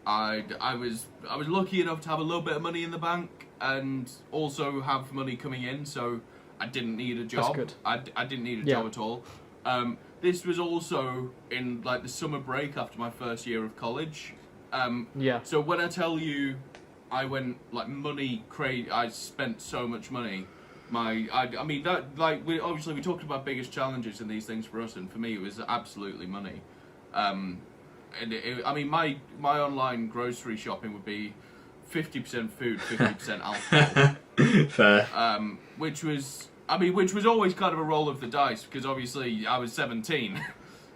I was lucky enough to have a little bit of money in the bank and also have money coming in, so I didn't need a job. That's good. I didn't need a job at all. This was also in like the summer break after my first year of college. So when I tell you, I went like money crazy. I spent so much money. I mean that, like, we talked about biggest challenges in these things for us, and for me it was absolutely money. I mean my online grocery shopping would be 50% food, 50% alcohol. Fair. Which was always kind of a roll of the dice, because obviously I was 17.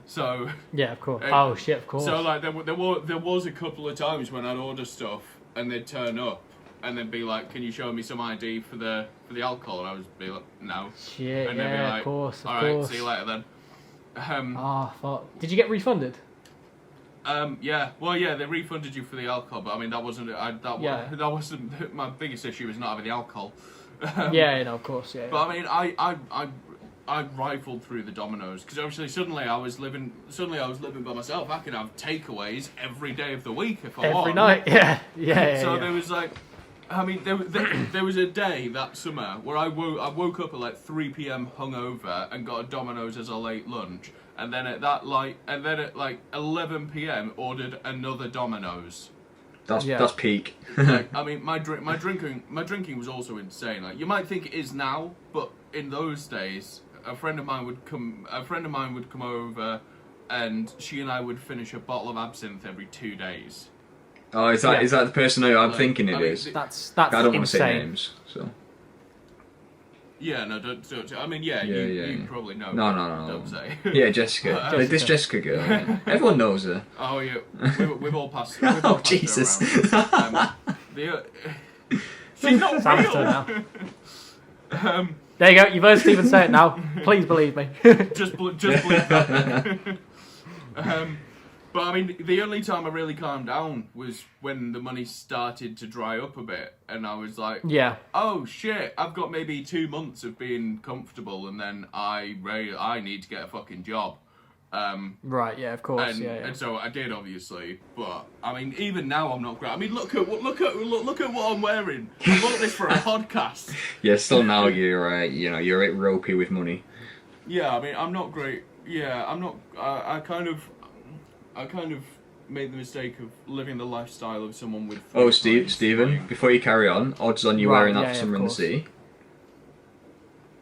So yeah, of course. Of course. So like there was a couple of times when I'd order stuff and they'd turn up and they'd be like, "Can you show me some ID for the alcohol?" And I would be like, "No." Shit. And they'd be like, of course. "All right, see you later then." Fuck. Did you get refunded? Yeah. Well, yeah, they refunded you for the alcohol, but I mean that wasn't that wasn't my biggest issue. Was not having the alcohol. Yeah, of course, yeah. But I mean, I rifled through the Domino's because obviously suddenly I was living by myself. I could have takeaways every day of the week if I want. Every night, yeah. So there was like, I mean, there was a day that summer where I woke up at like 3 p.m. hungover and got a Domino's as a late lunch, and then at 11 p.m. ordered another Domino's. That's peak. Like, I mean, my drinking was also insane. Like, you might think it is now, but in those days, a friend of mine would come over, and she and I would finish a bottle of absinthe every 2 days. Oh, is that the person who I'm thinking it is? That's I don't want to insane. say names, so. Yeah, no, don't. I mean, you probably know. No. Don't say. Yeah, Jessica. This Jessica girl. Yeah. Everyone knows her. Oh yeah, we've all passed. Oh Jesus. She's not Sam's real. turn now. There you go. You've heard Stephen say it now. Please believe me. just believe that. But I mean, the only time I really calmed down was when the money started to dry up a bit, and I was like, Yeah. "Oh shit! I've got maybe 2 months of being comfortable, and then I need to get a fucking job." Right. Yeah. Of course. And so I did, obviously. But I mean, even now I'm not great. I mean, look at what I'm wearing. I bought this for a podcast. Yeah, still now you're you're a bit ropey with money. Yeah, I mean, I'm not great. Yeah, I'm not. I kind of made the mistake of living the lifestyle of someone with. Oh, Stephen, before you carry on, odds on you wearing that for Summer in the Sea.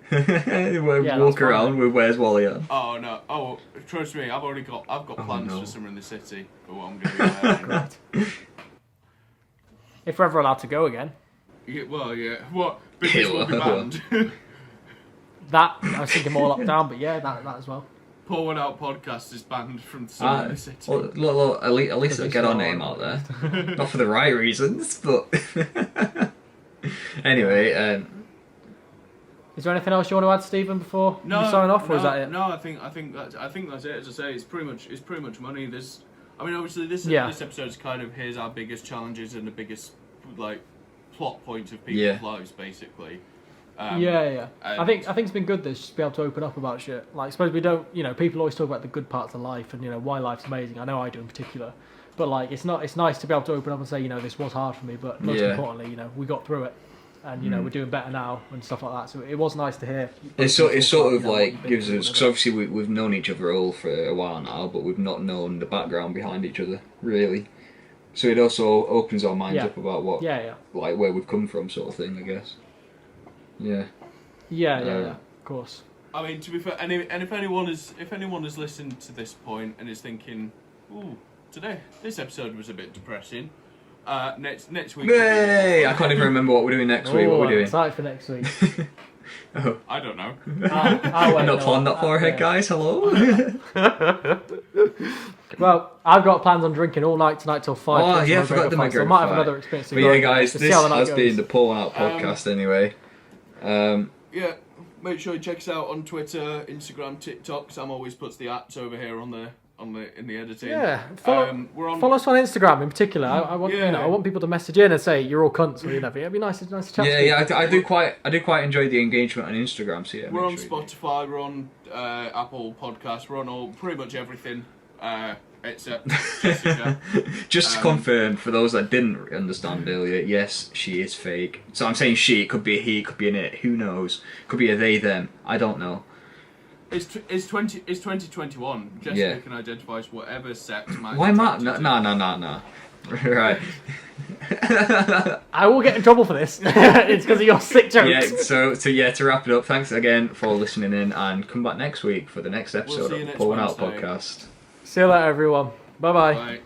Walk around with Where's Wally on. Oh no! Oh, trust me, I've got plans for Summer in the City for what I'm going to be wearing. If we're ever allowed to go again. Yeah, well, yeah. What? Because we'll be banned. That I was thinking more lockdown, but yeah, that as well. Pour One Out podcast is banned from Summer in the City. Well, look, at least get our name out there. Not for the right reasons, but anyway. Is there anything else you want to add, Stephen, before we sign off, or is that it? No, I think that's it. As I say, it's pretty much money. Obviously, this episode's kind of here's our biggest challenges and the biggest plot points of people's lives, basically. I think it's been good this just to be able to open up about shit. Like, I suppose we don't, people always talk about the good parts of life and why life's amazing. I know I do in particular, but it's nice to be able to open up and say this was hard for me, but most importantly we got through it, and we're doing better now and stuff like that. So it was nice to hear. It's sort of gives us, because obviously we've known each other all for a while now, but we've not known the background behind each other really. So it also opens our minds up about what like where we've come from, sort of thing, I guess. Yeah, of course. I mean, to be fair, and if anyone has listened to this point and is thinking, "Ooh, this episode was a bit depressing," next week. Hey, I can't even remember what we're doing next week. What we're doing? Excited for next week. Oh. I don't know. I'm not planned that far ahead, guys. Hello. Well, I've got plans on drinking all night tonight till 5. Oh yeah, I forgot the so I might have another experience. But yeah, guys, this has been the Pour One Out podcast anyway. Yeah, make sure you check us out on Twitter, Instagram, TikTok. Sam always puts the apps over here in the editing. Yeah, follow us on Instagram in particular. I want people to message in and say you're all cunts or whatever. It'd be nice to chat. Yeah, I do quite enjoy the engagement on Instagram. So yeah, we're on Spotify, we're on Apple Podcasts, we're on pretty much everything. Except Jessica. Just to confirm, for those that didn't understand earlier, yes, she is fake. So I'm saying she, it could be a he, it could be an it, who knows? Could be a they, them, I don't know. It's 2021. Jessica can identify as whatever sex might. Why Matt? No. Right. I will get in trouble for this. It's because of your sick jokes. Yeah, so to wrap it up, thanks again for listening in, and come back next week for the next episode of the Pour One Out podcast. See you later, everyone. Bye-bye. Bye.